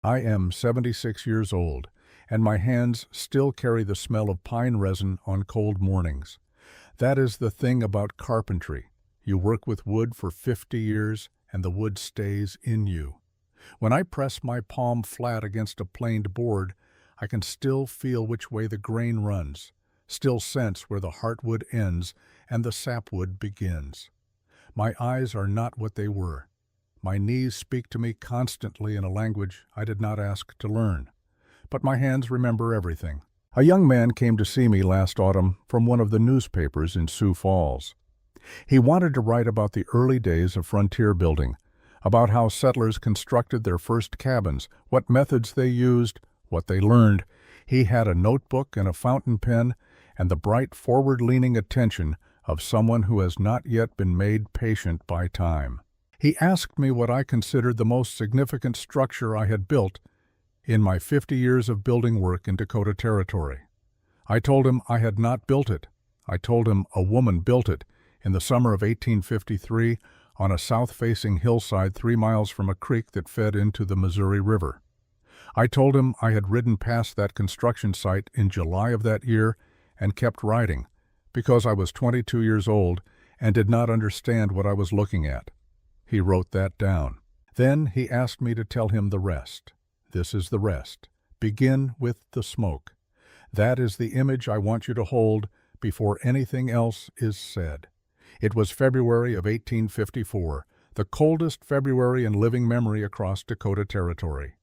I am 76 years old, and my hands still carry the smell of pine resin on cold mornings. That is the thing about carpentry. You work with wood for 50 years, and the wood stays in you. When I press my palm flat against a planed board, I can still feel which way the grain runs, still sense where the heartwood ends and the sapwood begins. My eyes are not what they were. My knees speak to me constantly in a language I did not ask to learn. But my hands remember everything. A young man came to see me last autumn from one of the newspapers in Sioux Falls. He wanted to write about the early days of frontier building, about how settlers constructed their first cabins, what methods they used, what they learned. He had a notebook and a fountain pen and the bright forward-leaning attention of someone who has not yet been made patient by time. He asked me what I considered the most significant structure I had built in my 50 years of building work in Dakota Territory. I told him I had not built it. I told him a woman built it in the summer of 1853 on a south-facing hillside 3 miles from a creek that fed into the Missouri River. I told him I had ridden past that construction site in July of that year and kept riding because I was 22 years old and did not understand what I was looking at. He wrote that down. Then he asked me to tell him the rest. This is the rest. Begin with the smoke. That is the image I want you to hold before anything else is said. It was February of 1854, the coldest February in living memory across Dakota Territory.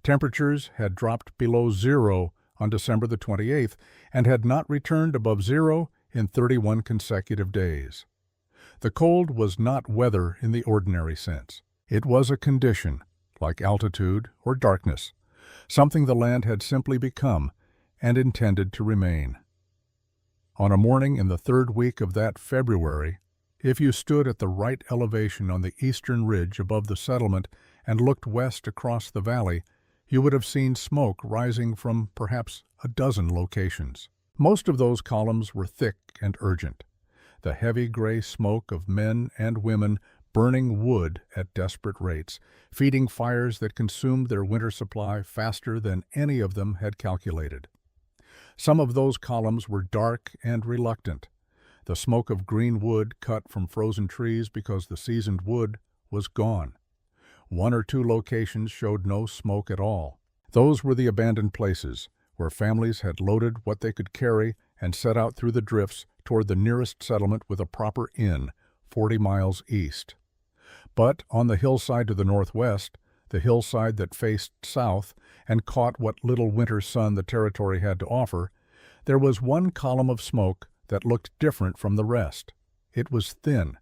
Temperatures had dropped below zero on December the 28th and had not returned above zero in 31 consecutive days. The cold was not weather in the ordinary sense. It was a condition, like altitude or darkness, something the land had simply become and intended to remain. On a morning in the third week of that February, if you stood at the right elevation on the eastern ridge above the settlement and looked west across the valley, you would have seen smoke rising from perhaps a dozen locations. Most of those columns were thick and urgent, the heavy gray smoke of men and women burning wood at desperate rates, feeding fires that consumed their winter supply faster than any of them had calculated. Some of those columns were dark and reluctant, the smoke of green wood cut from frozen trees because the seasoned wood was gone. 1 or 2 locations showed no smoke at all. Those were the abandoned places, where families had loaded what they could carry and set out through the drifts toward the nearest settlement with a proper inn, 40 miles east. But on the hillside to the northwest, the hillside that faced south and caught what little winter sun the territory had to offer, there was one column of smoke that looked different from the rest. It was thin,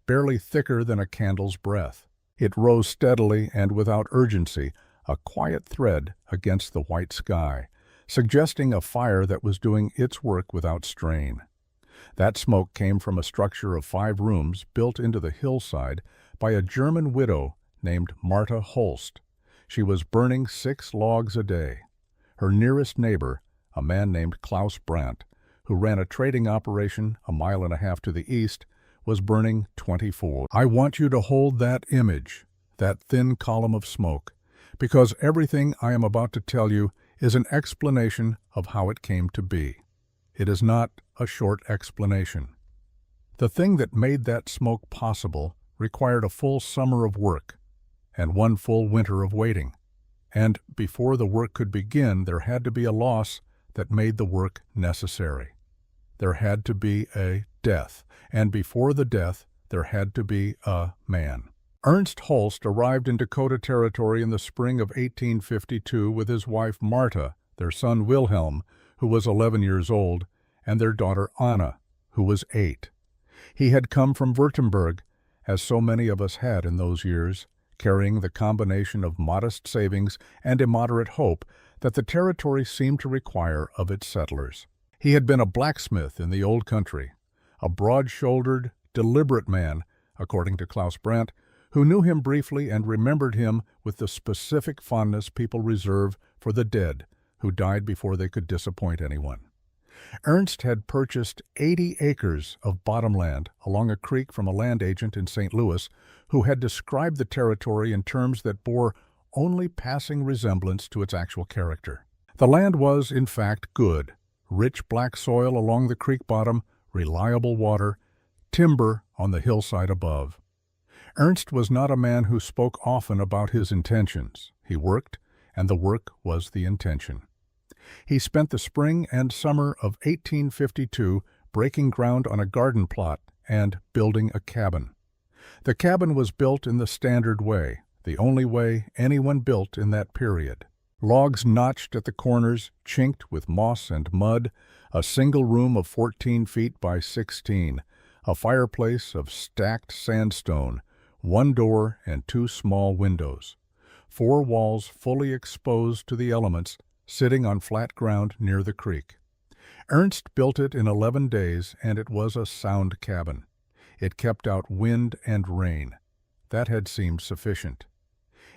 barely thicker than a candle's breath. It rose steadily and without urgency, a quiet thread against the white sky, suggesting a fire that was doing its work without strain. That smoke came from a structure of 5 rooms built into the hillside by a German widow named Martha Holst. She was burning 6 logs a day. Her nearest neighbor, a man named Klaus Brandt, who ran a trading operation a mile and a half to the east, was burning 24. I want you to hold that image, that thin column of smoke, because everything I am about to tell you is an explanation of how it came to be. It is not a short explanation. The thing that made that smoke possible required a full summer of work and 1 full winter of waiting. And before the work could begin, there had to be a loss that made the work necessary. There had to be a death, and before the death, there had to be a man. Ernst Holst arrived in Dakota Territory in the spring of 1852 with his wife Martha, their son Wilhelm, who was 11 years old, and their daughter Anna, who was 8. He had come from Württemberg, as so many of us had in those years, carrying the combination of modest savings and immoderate hope that the territory seemed to require of its settlers. He had been a blacksmith in the old country, a broad-shouldered, deliberate man, according to Klaus Brandt, who knew him briefly and remembered him with the specific fondness people reserve for the dead who died before they could disappoint anyone. Ernst had purchased 80 acres of bottomland along a creek from a land agent in St. Louis who had described the territory in terms that bore only passing resemblance to its actual character. The land was, in fact, good. Rich black soil along the creek bottom, reliable water, timber on the hillside above. Ernst was not a man who spoke often about his intentions. He worked, and the work was the intention. He spent the spring and summer of 1852 breaking ground on a garden plot and building a cabin. The cabin was built in the standard way, the only way anyone built in that period. Logs notched at the corners, chinked with moss and mud, a single room of 14 feet by 16, a fireplace of stacked sandstone, one door and 2 small windows, 4 walls fully exposed to the elements, sitting on flat ground near the creek. Ernst built it in 11 days, and it was a sound cabin. It kept out wind and rain. That had seemed sufficient.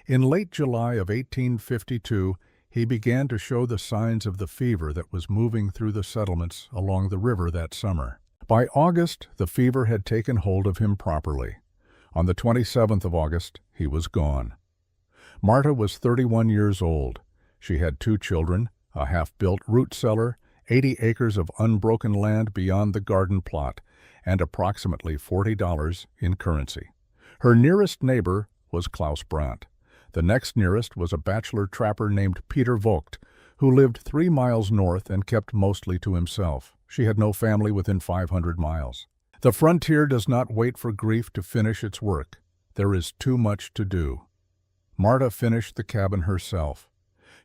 In late July of 1852, he began to show the signs of the fever that was moving through the settlements along the river that summer. By August, the fever had taken hold of him properly. On the 27th of August, he was gone. Marta was 31 years old. She had 2 children, a half-built root cellar, 80 acres of unbroken land beyond the garden plot, and approximately $40 in currency. Her nearest neighbor was Klaus Brandt. The next nearest was a bachelor trapper named Peter Vogt, who lived 3 miles north and kept mostly to himself. She had no family within 500 miles. The frontier does not wait for grief to finish its work. There is too much to do. Marta finished the cabin herself.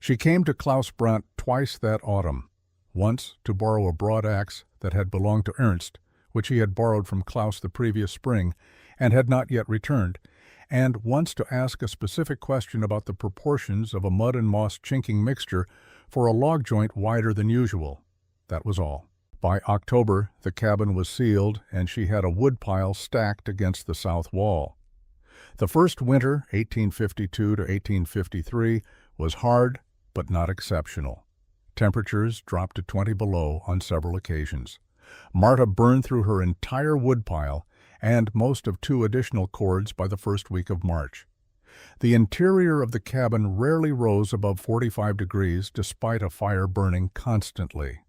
She came to Klaus Brandt twice that autumn, once to borrow a broad axe that had belonged to Ernst, which he had borrowed from Klaus the previous spring and had not yet returned, and once to ask a specific question about the proportions of a mud and moss chinking mixture for a log joint wider than usual. That was all. By October, the cabin was sealed, and she had a woodpile stacked against the south wall. The first winter, 1852 to 1853, was hard but not exceptional. Temperatures dropped to 20 below on several occasions. Marta burned through her entire woodpile and most of 2 additional cords by the first week of March. The interior of the cabin rarely rose above 45 degrees despite a fire burning constantly.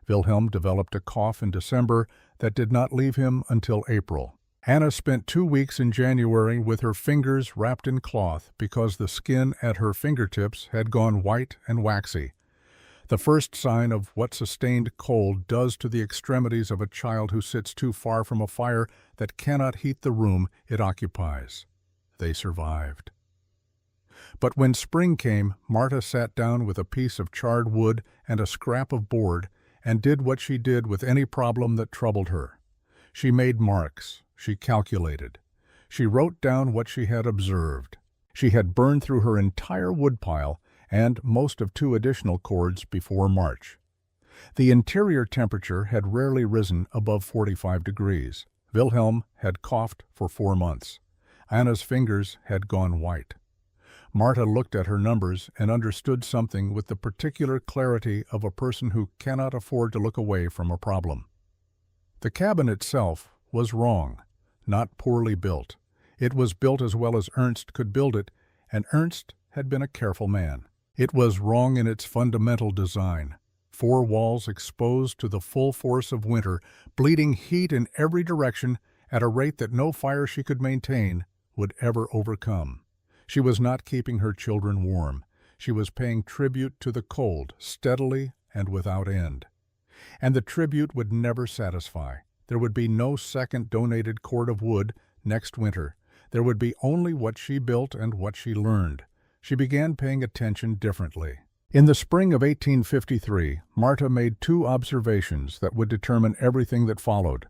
Wilhelm developed a cough in December that did not leave him until April. Anna spent 2 weeks in January with her fingers wrapped in cloth because the skin at her fingertips had gone white and waxy. The first sign of what sustained cold does to the extremities of a child who sits too far from a fire that cannot heat the room it occupies. They survived. But when spring came, Marta sat down with a piece of charred wood and a scrap of board and did what she did with any problem that troubled her. She made marks. She calculated. She wrote down what she had observed. She had burned through her entire woodpile and most of 2 additional cords before March. The interior temperature had rarely risen above 45 degrees. Wilhelm had coughed for 4 months. Anna's fingers had gone white. Marta looked at her numbers and understood something with the particular clarity of a person who cannot afford to look away from a problem. The cabin itself was wrong, not poorly built. It was built as well as Ernst could build it, and Ernst had been a careful man. It was wrong in its fundamental design. 4 walls exposed to the full force of winter, bleeding heat in every direction at a rate that no fire she could maintain would ever overcome. She was not keeping her children warm. She was paying tribute to the cold, steadily and without end. And the tribute would never satisfy. There would be no second donated cord of wood next winter. There would be only what she built and what she learned. She began paying attention differently. In the spring of 1853, Marta made 2 observations that would determine everything that followed.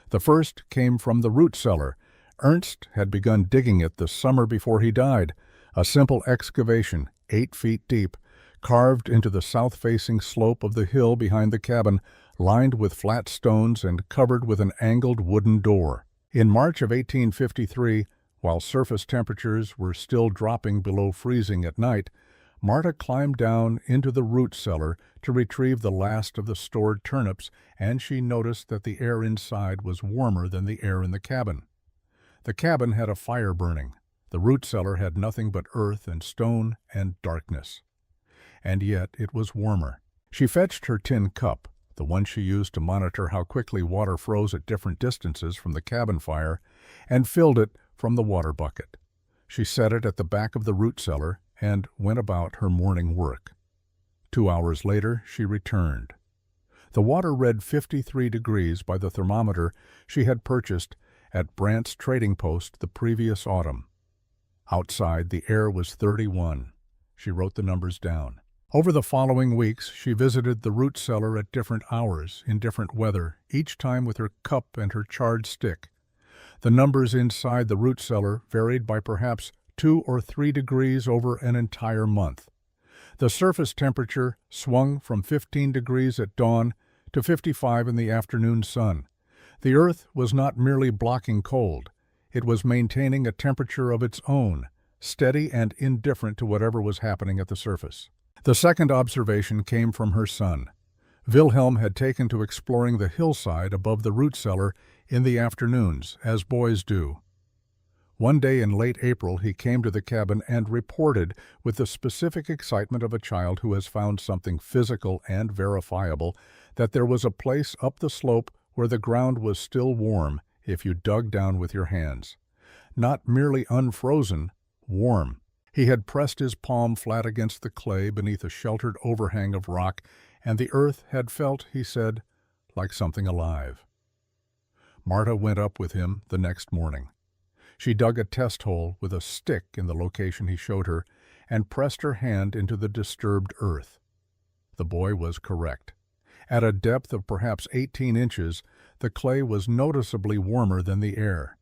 The first came from the root cellar. Ernst had begun digging it the summer before he died, a simple excavation, 8 feet deep, carved into the south-facing slope of the hill behind the cabin, lined with flat stones and covered with an angled wooden door. In March of 1853, while surface temperatures were still dropping below freezing at night, Marta climbed down into the root cellar to retrieve the last of the stored turnips, and she noticed that the air inside was warmer than the air in the cabin. The cabin had a fire burning. The root cellar had nothing but earth and stone and darkness. And yet it was warmer. She fetched her tin cup, the one she used to monitor how quickly water froze at different distances from the cabin fire, and filled it from the water bucket. She set it at the back of the root cellar and went about her morning work. 2 hours later, she returned. The water read 53 degrees by the thermometer she had purchased at Brandt's trading post the previous autumn. Outside, the air was 31. She wrote the numbers down. Over the following weeks, she visited the root cellar at different hours, in different weather, each time with her cup and her charred stick. The numbers inside the root cellar varied by perhaps 2 or 3 degrees over an entire month. The surface temperature swung from 15 degrees at dawn to 55 in the afternoon sun. The earth was not merely blocking cold. It was maintaining a temperature of its own, steady and indifferent to whatever was happening at the surface. The second observation came from her son. Wilhelm had taken to exploring the hillside above the root cellar in the afternoons, as boys do. One day in late April he came to the cabin and reported with the specific excitement of a child who has found something physical and verifiable that there was a place up the slope where the ground was still warm if you dug down with your hands. Not merely unfrozen, warm. He had pressed his palm flat against the clay beneath a sheltered overhang of rock, and the earth had felt, he said, like something alive. Marta went up with him the next morning. She dug a test hole with a stick in the location he showed her and pressed her hand into the disturbed earth. The boy was correct. At a depth of perhaps 18 inches, the clay was noticeably warmer than the air.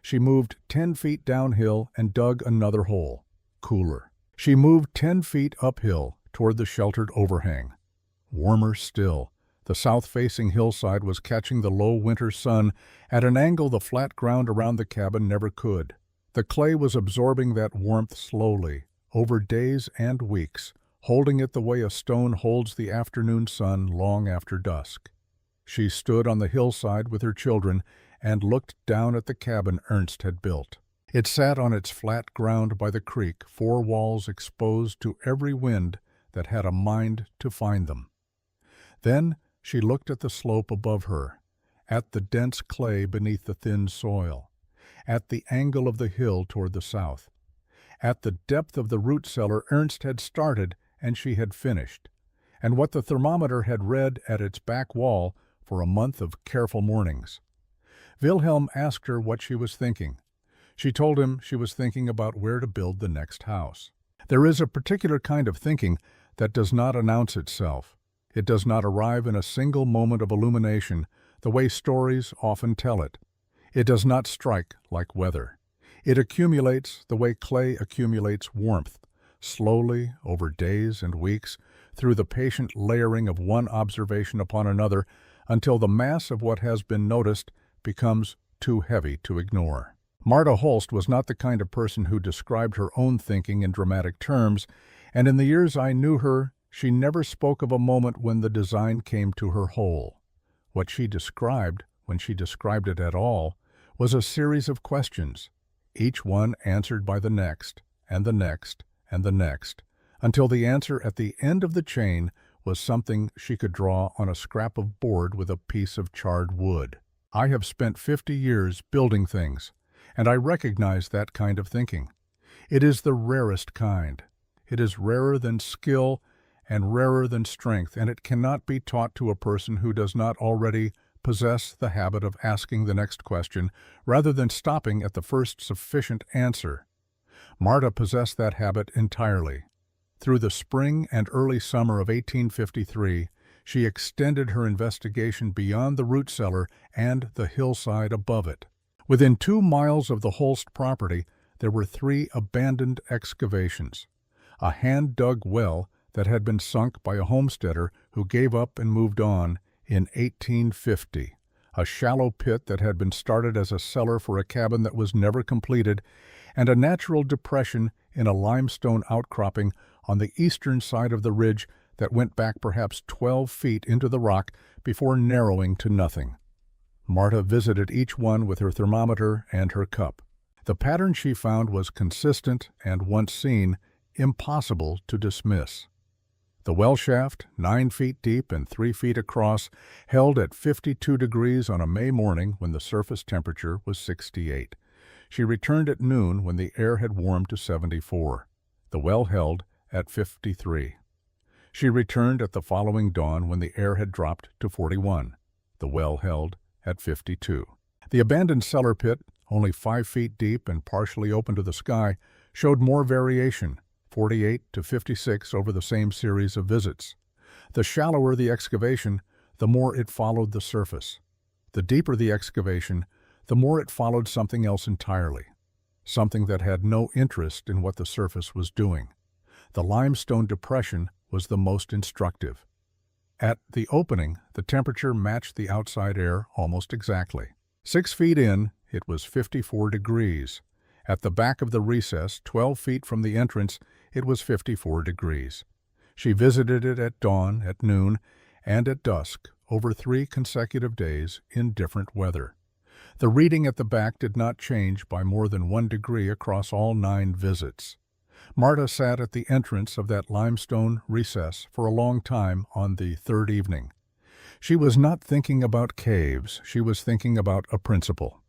She moved 10 feet downhill and dug another hole. Cooler. She moved 10 feet uphill toward the sheltered overhang. Warmer still. The south-facing hillside was catching the low winter sun at an angle the flat ground around the cabin never could. The clay was absorbing that warmth slowly, over days and weeks, holding it the way a stone holds the afternoon sun long after dusk. She stood on the hillside with her children and looked down at the cabin Ernst had built. It sat on its flat ground by the creek, 4 walls exposed to every wind that had a mind to find them. Then she looked at the slope above her, at the dense clay beneath the thin soil, at the angle of the hill toward the south, at the depth of the root cellar Ernst had started and she had finished, and what the thermometer had read at its back wall for a month of careful mornings. Wilhelm asked her what she was thinking. She told him she was thinking about where to build the next house. There is a particular kind of thinking that does not announce itself. It does not arrive in a single moment of illumination, the way stories often tell it. It does not strike like weather. It accumulates the way clay accumulates warmth, slowly, over days and weeks, through the patient layering of one observation upon another, until the mass of what has been noticed becomes too heavy to ignore. Marta Holst was not the kind of person who described her own thinking in dramatic terms, and in the years I knew her, she never spoke of a moment when the design came to her whole. What she described, when she described it at all, was a series of questions, each one answered by the next, and the next, and the next, until the answer at the end of the chain was something she could draw on a scrap of board with a piece of charred wood. I have spent 50 years building things, and I recognize that kind of thinking. It is the rarest kind. It is rarer than skill and rarer than strength, and it cannot be taught to a person who does not already possess the habit of asking the next question rather than stopping at the first sufficient answer. Marta possessed that habit entirely. Through the spring and early summer of 1853, she extended her investigation beyond the root cellar and the hillside above it. Within 2 miles of the Holst property, there were 3 abandoned excavations. A hand-dug well that had been sunk by a homesteader who gave up and moved on in 1850, a shallow pit that had been started as a cellar for a cabin that was never completed, and a natural depression in a limestone outcropping on the eastern side of the ridge that went back perhaps 12 feet into the rock before narrowing to nothing. Marta visited each one with her thermometer and her cup. The pattern she found was consistent and, once seen, impossible to dismiss. The well shaft, 9 feet deep and 3 feet across, held at 52 degrees on a May morning when the surface temperature was 68. She returned at noon when the air had warmed to 74. The well held at 53. She returned at the following dawn when the air had dropped to 41. The well held at 52. The abandoned cellar pit, only 5 feet deep and partially open to the sky, showed more variation, 48 to 56 over the same series of visits. The shallower the excavation, the more it followed the surface. The deeper the excavation, the more it followed something else entirely, something that had no interest in what the surface was doing. The limestone depression was the most instructive. At the opening, the temperature matched the outside air almost exactly. 6 feet in, it was 54 degrees. At the back of the recess, 12 feet from the entrance, it was 54 degrees. She visited it at dawn, at noon, and at dusk, over 3 consecutive days in different weather. The reading at the back did not change by more than 1 degree across all 9 visits. Marta sat at the entrance of that limestone recess for a long time on the 3rd evening. She was not thinking about caves, she was thinking about a principle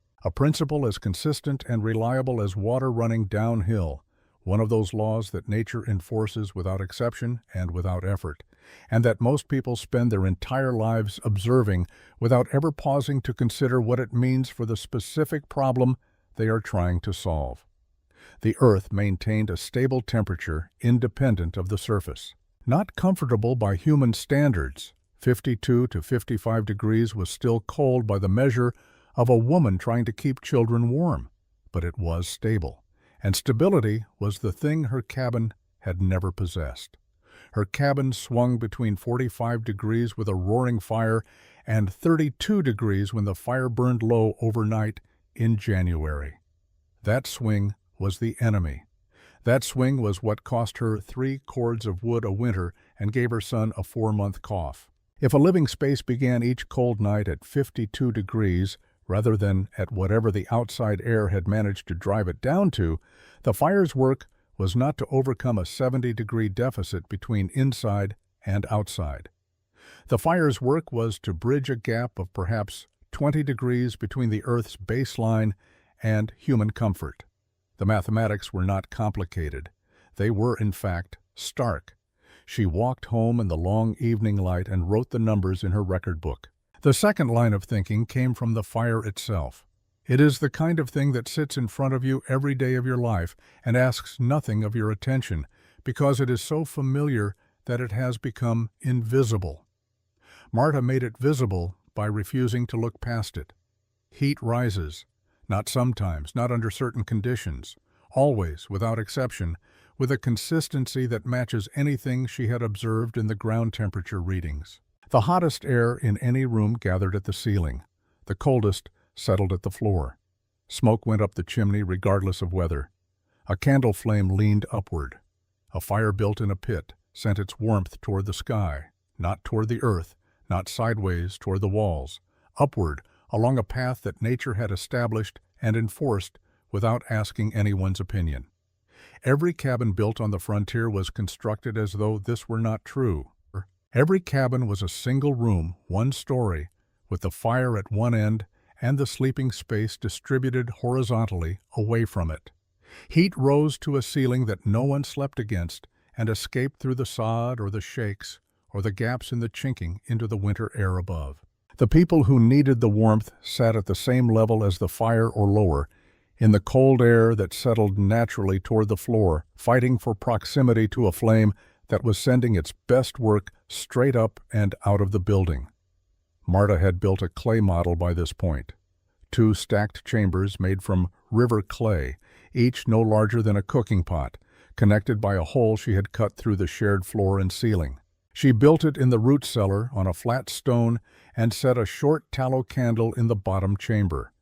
as consistent and reliable as water running downhill, one of those laws that nature enforces without exception and without effort, and that most people spend their entire lives observing without ever pausing to consider what it means for the specific problem they are trying to solve. The earth maintained a stable temperature independent of the surface. Not comfortable by human standards, 52 to 55 degrees was still cold by the measure of a woman trying to keep children warm, but it was stable, and stability was the thing her cabin had never possessed. Her cabin swung between 45 degrees with a roaring fire and 32 degrees when the fire burned low overnight in January. That swing was the enemy. That swing was what cost her 3 cords of wood a winter and gave her son a 4-month cough. If a living space began each cold night at 52 degrees, rather than at whatever the outside air had managed to drive it down to, the fire's work was not to overcome a 70-degree deficit between inside and outside. The fire's work was to bridge a gap of perhaps 20 degrees between the Earth's baseline and human comfort. The mathematics were not complicated. They were, in fact, stark. She walked home in the long evening light and wrote the numbers in her record book. The second line of thinking came from the fire itself. It is the kind of thing that sits in front of you every day of your life and asks nothing of your attention because it is so familiar that it has become invisible. Marta made it visible by refusing to look past it. Heat rises, not sometimes, not under certain conditions, always, without exception, with a consistency that matches anything she had observed in the ground temperature readings. The hottest air in any room gathered at the ceiling. The coldest settled at the floor. Smoke went up the chimney regardless of weather. A candle flame leaned upward. A fire built in a pit sent its warmth toward the sky, not toward the earth, not sideways toward the walls, upward along a path that nature had established and enforced without asking anyone's opinion. Every cabin built on the frontier was constructed as though this were not true. Every cabin was a single room, 1 story, with the fire at one end and the sleeping space distributed horizontally away from it. Heat rose to a ceiling that no one slept against and escaped through the sod or the shakes or the gaps in the chinking into the winter air above. The people who needed the warmth sat at the same level as the fire or lower, in the cold air that settled naturally toward the floor, fighting for proximity to a flame that was sending its best work straight up and out of the building. Marta had built a clay model by this point. 2 stacked chambers made from river clay, each no larger than a cooking pot, connected by a hole she had cut through the shared floor and ceiling. She built it in the root cellar on a flat stone and set a short tallow candle in the bottom chamber.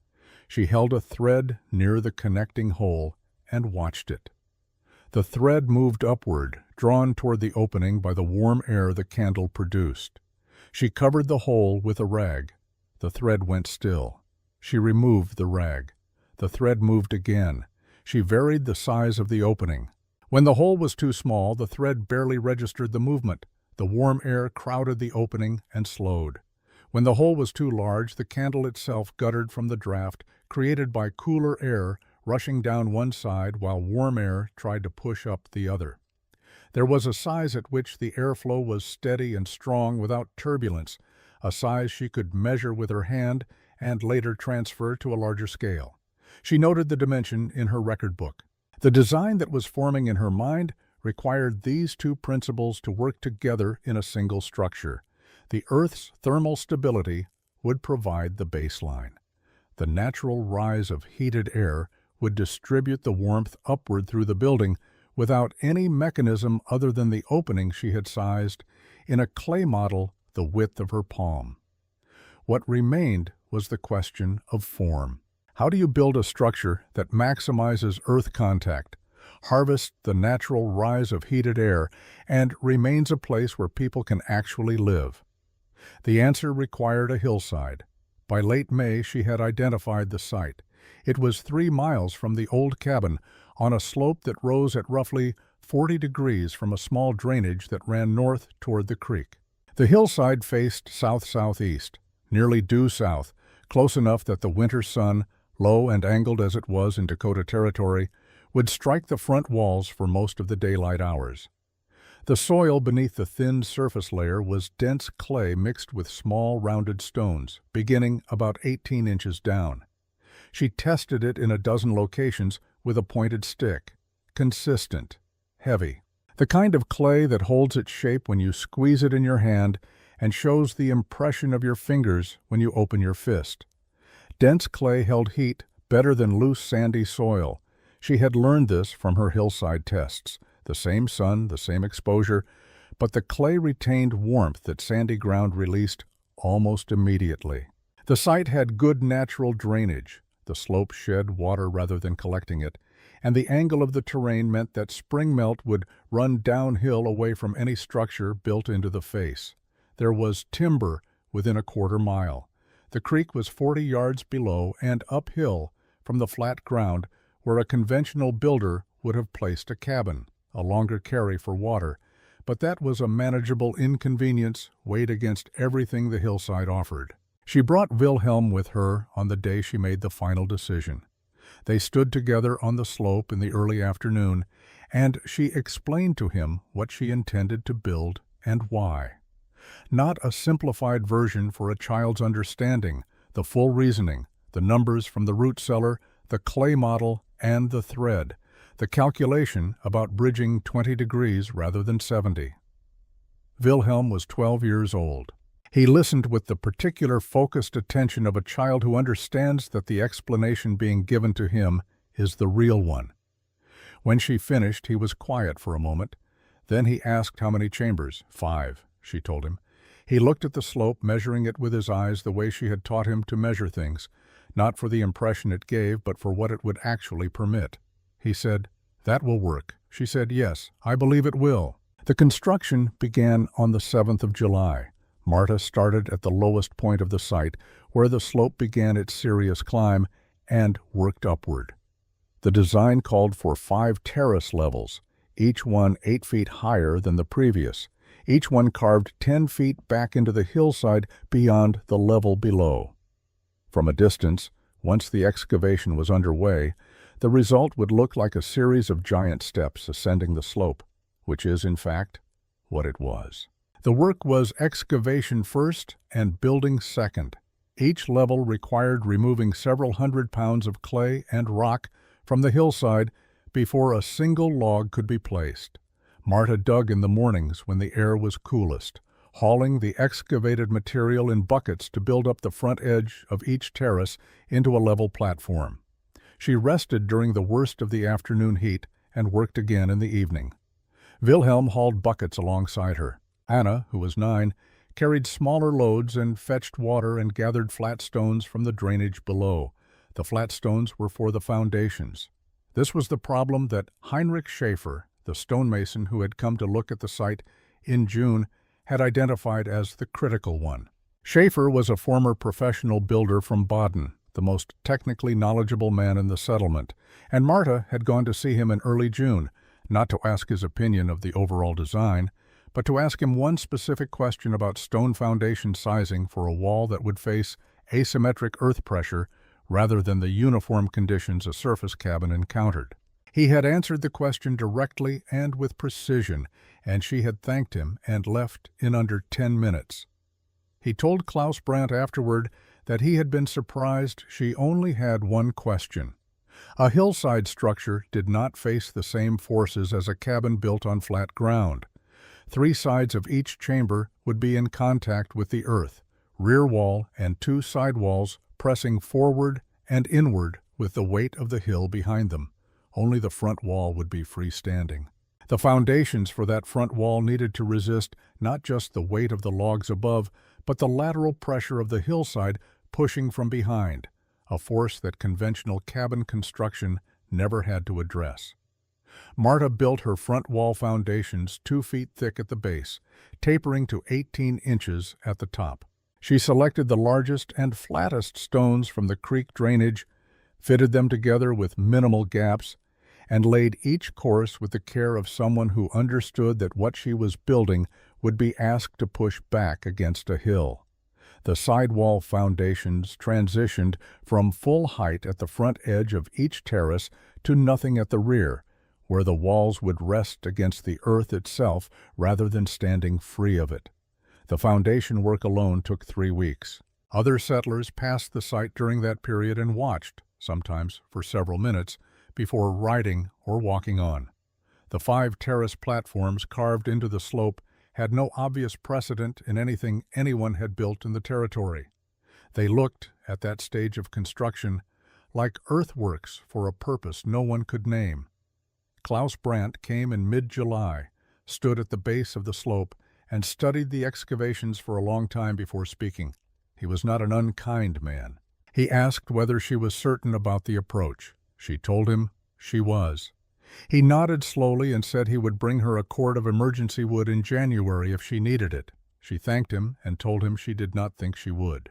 She held a thread near the connecting hole and watched it. The thread moved upward, drawn toward the opening by the warm air the candle produced. She covered the hole with a rag. The thread went still. She removed the rag. The thread moved again. She varied the size of the opening. When the hole was too small, the thread barely registered the movement. The warm air crowded the opening and slowed. When the hole was too large, the candle itself guttered from the draft created by cooler air rushing down one side while warm air tried to push up the other. There was a size at which the airflow was steady and strong without turbulence, a size she could measure with her hand and later transfer to a larger scale. She noted the dimension in her record book. The design that was forming in her mind required these two principles to work together in a single structure. The Earth's thermal stability would provide the baseline. The natural rise of heated air would distribute the warmth upward through the building without any mechanism other than the opening she had sized in a clay model the width of her palm. What remained was the question of form. How do you build a structure that maximizes earth contact, harvests the natural rise of heated air, and remains a place where people can actually live? The answer required a hillside. By late May, she had identified the site. It was 3 miles from the old cabin, on a slope that rose at roughly 40 degrees from a small drainage that ran north toward the creek. The hillside faced south-southeast, nearly due south, close enough that the winter sun, low and angled as it was in Dakota Territory, would strike the front walls for most of the daylight hours. The soil beneath the thin surface layer was dense clay mixed with small rounded stones, beginning about 18 inches down. She tested it in a dozen locations with a pointed stick. Consistent. Heavy. The kind of clay that holds its shape when you squeeze it in your hand and shows the impression of your fingers when you open your fist. Dense clay held heat better than loose sandy soil. She had learned this from her hillside tests. The same sun, the same exposure, but the clay retained warmth that sandy ground released almost immediately. The site had good natural drainage. The slope shed water rather than collecting it, and the angle of the terrain meant that spring melt would run downhill away from any structure built into the face. There was timber within a quarter mile. The creek was 40 yards below and uphill from the flat ground where a conventional builder would have placed a cabin, a longer carry for water, but that was a manageable inconvenience weighed against everything the hillside offered. She brought Wilhelm with her on the day she made the final decision. They stood together on the slope in the early afternoon, and she explained to him what she intended to build and why. Not a simplified version for a child's understanding, the full reasoning, the numbers from the root cellar, the clay model, and the thread, the calculation about bridging 20 degrees rather than 70. Wilhelm was 12 years old. He listened with the particular focused attention of a child who understands that the explanation being given to him is the real one. When she finished, he was quiet for a moment. Then he asked how many chambers. 5, she told him. He looked at the slope, measuring it with his eyes the way she had taught him to measure things, not for the impression it gave, but for what it would actually permit. He said, "That will work." She said, "Yes, I believe it will." The construction began on the 7th of July. Marta started at the lowest point of the site, where the slope began its serious climb, and worked upward. The design called for 5 terrace levels, each one 8 feet higher than the previous, each one carved 10 feet back into the hillside beyond the level below. From a distance, once the excavation was underway, the result would look like a series of giant steps ascending the slope, which is, in fact, what it was. The work was excavation first and building second. Each level required removing several hundred pounds of clay and rock from the hillside before a single log could be placed. Marta dug in the mornings when the air was coolest, hauling the excavated material in buckets to build up the front edge of each terrace into a level platform. She rested during the worst of the afternoon heat and worked again in the evening. Wilhelm hauled buckets alongside her. Anna, who was 9, carried smaller loads and fetched water and gathered flat stones from the drainage below. The flat stones were for the foundations. This was the problem that Heinrich Schaefer, the stonemason who had come to look at the site in June, had identified as the critical one. Schaefer was a former professional builder from Baden, the most technically knowledgeable man in the settlement, and Marta had gone to see him in early June, not to ask his opinion of the overall design, but to ask him one specific question about stone foundation sizing for a wall that would face asymmetric earth pressure rather than the uniform conditions a surface cabin encountered. He had answered the question directly and with precision, and she had thanked him and left in under 10 minutes. He told Klaus Brandt afterward that he had been surprised she only had one question. A hillside structure did not face the same forces as a cabin built on flat ground. 3 sides of each chamber would be in contact with the earth, rear wall and 2 side walls pressing forward and inward with the weight of the hill behind them. Only the front wall would be freestanding. The foundations for that front wall needed to resist not just the weight of the logs above, but the lateral pressure of the hillside pushing from behind, a force that conventional cabin construction never had to address. Marta built her front wall foundations 2 feet thick at the base, tapering to 18 inches at the top. She selected the largest and flattest stones from the creek drainage, fitted them together with minimal gaps, and laid each course with the care of someone who understood that what she was building would be asked to push back against a hill. The sidewall foundations transitioned from full height at the front edge of each terrace to nothing at the rear, where the walls would rest against the earth itself rather than standing free of it. The foundation work alone took 3 weeks. Other settlers passed the site during that period and watched, sometimes for several minutes, before riding or walking on. The 5 terrace platforms carved into the slope had no obvious precedent in anything anyone had built in the territory. They looked, at that stage of construction, like earthworks for a purpose no one could name. Klaus Brandt came in mid-July, stood at the base of the slope, and studied the excavations for a long time before speaking. He was not an unkind man. He asked whether she was certain about the approach. She told him she was. He nodded slowly and said he would bring her a cord of emergency wood in January if she needed it. She thanked him and told him she did not think she would.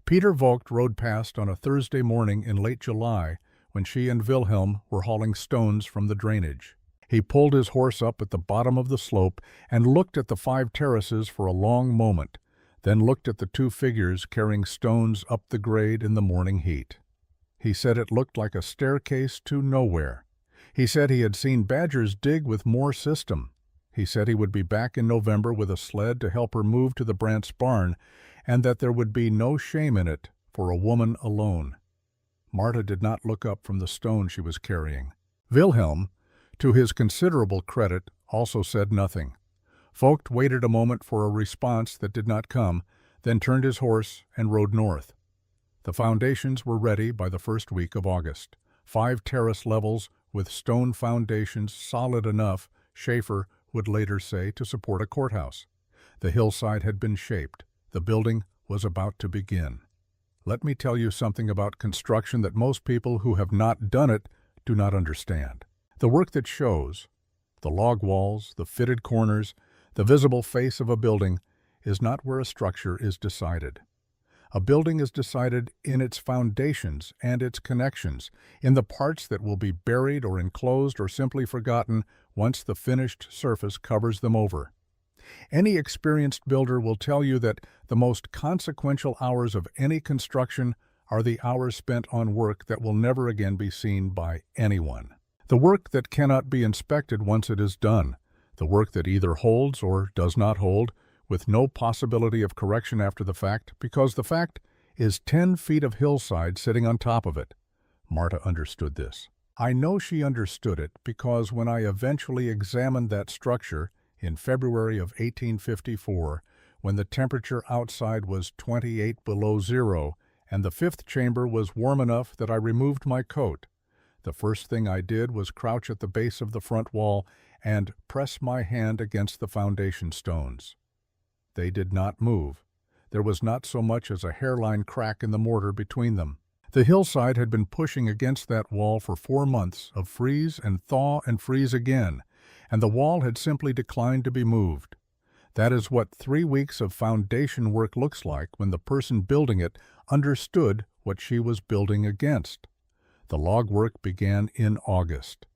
Peter Vogt rode past on a Thursday morning in late July when she and Wilhelm were hauling stones from the drainage. He pulled his horse up at the bottom of the slope and looked at the 5 terraces for a long moment, then looked at the 2 figures carrying stones up the grade in the morning heat. He said it looked like a staircase to nowhere. He said he had seen badgers dig with more system. He said he would be back in November with a sled to help her move to the Brandts' barn, and that there would be no shame in it for a woman alone. Marta did not look up from the stone she was carrying. Wilhelm, to his considerable credit, also said nothing. Vogt waited a moment for a response that did not come, then turned his horse and rode north. The foundations were ready by the first week of August. 5 terrace levels with stone foundations solid enough, Schaefer would later say, to support a courthouse. The hillside had been shaped. The building was about to begin. Let me tell you something about construction that most people who have not done it do not understand. The work that shows, the log walls, the fitted corners, the visible face of a building, is not where a structure is decided. A building is decided in its foundations and its connections, in the parts that will be buried or enclosed or simply forgotten once the finished surface covers them over. Any experienced builder will tell you that the most consequential hours of any construction are the hours spent on work that will never again be seen by anyone. The work that cannot be inspected once it is done, the work that either holds or does not hold, with no possibility of correction after the fact, because the fact is 10 feet of hillside sitting on top of it. Marta understood this. I know she understood it because when I eventually examined that structure in February of 1854, when the temperature outside was 28 below zero and the 5th chamber was warm enough that I removed my coat, the first thing I did was crouch at the base of the front wall and press my hand against the foundation stones. They did not move. There was not so much as a hairline crack in the mortar between them. The hillside had been pushing against that wall for 4 months of freeze and thaw and freeze again, and the wall had simply declined to be moved. That is what 3 weeks of foundation work looks like when the person building it understood what she was building against. The log work began in August.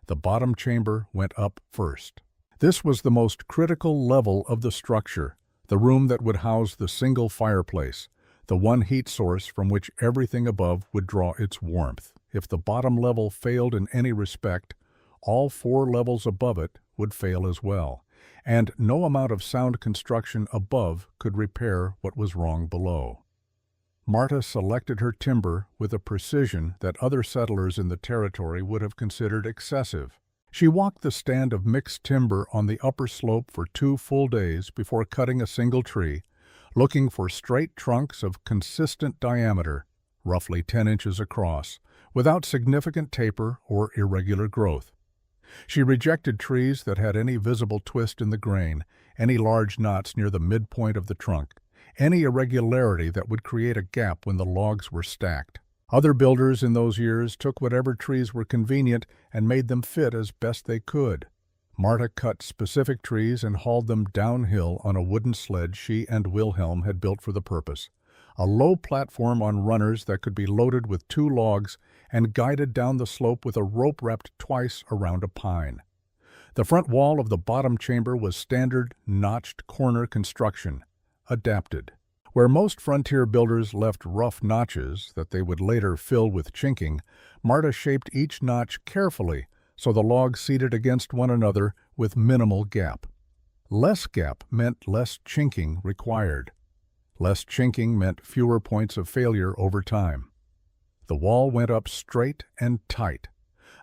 The bottom chamber went up first. This was the most critical level of the structure, the room that would house the single fireplace, the one heat source from which everything above would draw its warmth. If the bottom level failed in any respect, all 4 levels above it would fail as well, and no amount of sound construction above could repair what was wrong below. Marta selected her timber with a precision that other settlers in the territory would have considered excessive. She walked the stand of mixed timber on the upper slope for 2 full days before cutting a single tree, looking for straight trunks of consistent diameter, roughly 10 inches across, without significant taper or irregular growth. She rejected trees that had any visible twist in the grain, any large knots near the midpoint of the trunk, any irregularity that would create a gap when the logs were stacked. Other builders in those years took whatever trees were convenient and made them fit as best they could. Marta cut specific trees and hauled them downhill on a wooden sled she and Wilhelm had built for the purpose, a low platform on runners that could be loaded with 2 logs and guided down the slope with a rope wrapped twice around a pine. The front wall of the bottom chamber was standard notched corner construction, adapted. Where most frontier builders left rough notches that they would later fill with chinking, Marta shaped each notch carefully so the logs seated against one another with minimal gap. Less gap meant less chinking required. Less chinking meant fewer points of failure over time. The wall went up straight and tight,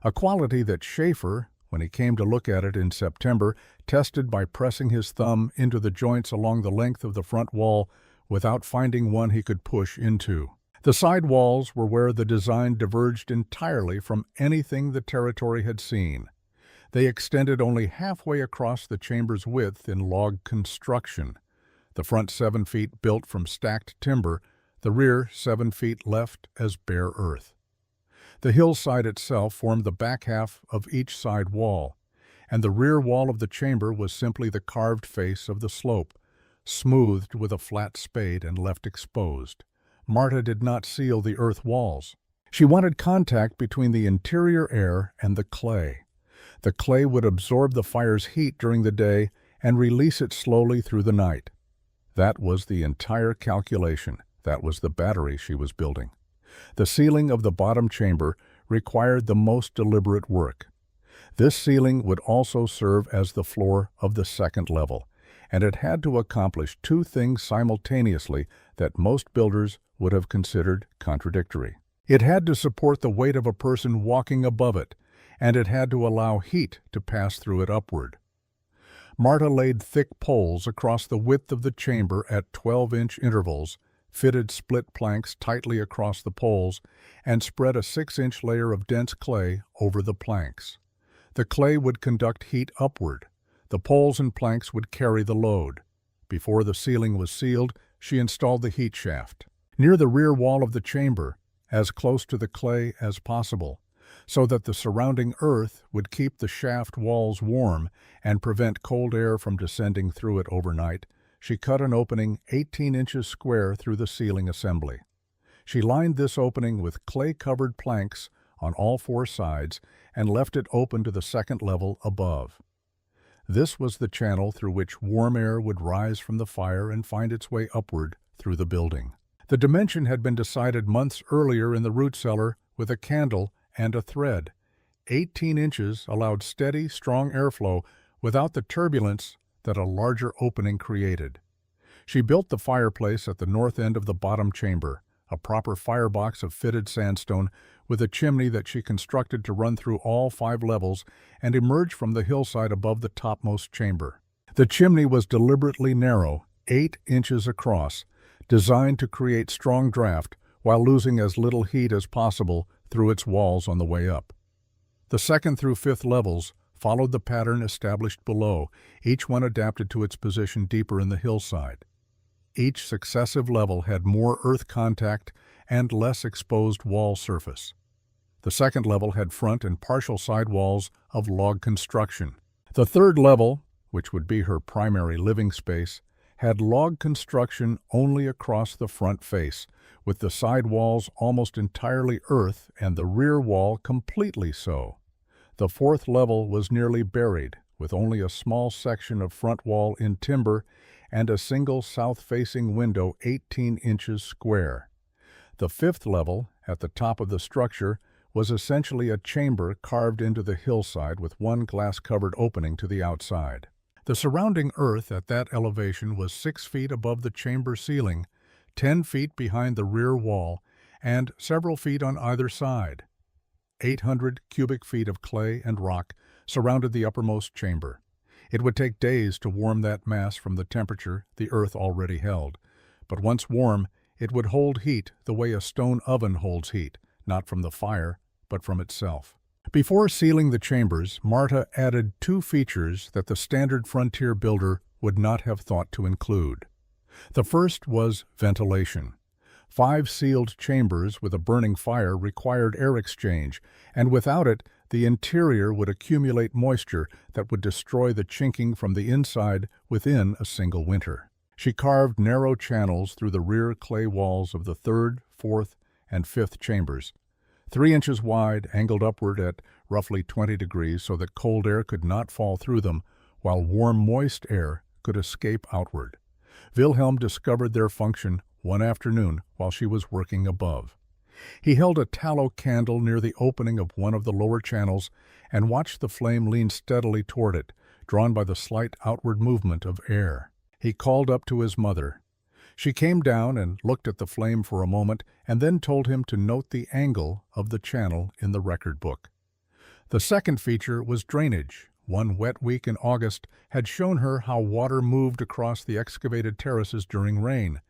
a quality that Schaefer, when he came to look at it in September, tested by pressing his thumb into the joints along the length of the front wall without finding one he could push into. The side walls were where the design diverged entirely from anything the territory had seen. They extended only halfway across the chamber's width in log construction. The front 7 feet built from stacked timber, the rear 7 feet left as bare earth. The hillside itself formed the back half of each side wall, and the rear wall of the chamber was simply the carved face of the slope, smoothed with a flat spade and left exposed. Marta did not seal the earth walls. She wanted contact between the interior air and the clay. The clay would absorb the fire's heat during the day and release it slowly through the night. That was the entire calculation. That was the battery she was building. The sealing of the bottom chamber required the most deliberate work. This sealing would also serve as the floor of the second level, and it had to accomplish 2 things simultaneously that most builders would have considered contradictory. It had to support the weight of a person walking above it, and it had to allow heat to pass through it upward. Marta laid thick poles across the width of the chamber at 12-inch intervals, fitted split planks tightly across the poles, and spread a 6-inch layer of dense clay over the planks. The clay would conduct heat upward. The poles and planks would carry the load. Before the ceiling was sealed, she installed the heat shaft near the rear wall of the chamber, as close to the clay as possible, so that the surrounding earth would keep the shaft walls warm and prevent cold air from descending through it overnight. She cut an opening 18 inches square through the ceiling assembly. She lined this opening with clay-covered planks on all 4 sides and left it open to the second level above. This was the channel through which warm air would rise from the fire and find its way upward through the building. The dimension had been decided months earlier in the root cellar with a candle and a thread. 18 inches allowed steady, strong airflow without the turbulence that a larger opening created. She built the fireplace at the north end of the bottom chamber, a proper firebox of fitted sandstone with a chimney that she constructed to run through all 5 levels and emerge from the hillside above the topmost chamber. The chimney was deliberately narrow, 8 inches across, designed to create strong draft while losing as little heat as possible through its walls on the way up. The 2nd through 5th levels followed the pattern established below, each one adapted to its position deeper in the hillside. Each successive level had more earth contact and less exposed wall surface. The 2nd level had front and partial side walls of log construction. The 3rd level, which would be her primary living space, had log construction only across the front face, with the side walls almost entirely earth and the rear wall completely so. The fourth level was nearly buried, with only a small section of front wall in timber and a single south-facing window 18 inches square. The fifth level, at the top of the structure, was essentially a chamber carved into the hillside with one glass-covered opening to the outside. The surrounding earth at that elevation was 6 feet above the chamber ceiling, 10 feet behind the rear wall, and several feet on either side. 800 cubic feet of clay and rock surrounded the uppermost chamber. It would take days to warm that mass from the temperature the earth already held, but once warm, it would hold heat the way a stone oven holds heat, not from the fire, but from itself. Before sealing the chambers, Marta added 2 features that the standard frontier builder would not have thought to include. The first was ventilation. 5 sealed chambers with a burning fire required air exchange, and without it, the interior would accumulate moisture that would destroy the chinking from the inside within a single winter. She carved narrow channels through the rear clay walls of the 3rd, 4th, and 5th chambers, 3 inches wide, angled upward at roughly 20 degrees so that cold air could not fall through them, while warm, moist air could escape outward. Wilhelm discovered their function one afternoon while she was working above. He held a tallow candle near the opening of one of the lower channels and watched the flame lean steadily toward it, drawn by the slight outward movement of air. He called up to his mother. She came down and looked at the flame for a moment and then told him to note the angle of the channel in the record book. The second feature was drainage. One wet week in August had shown her how water moved across the excavated terraces during rain.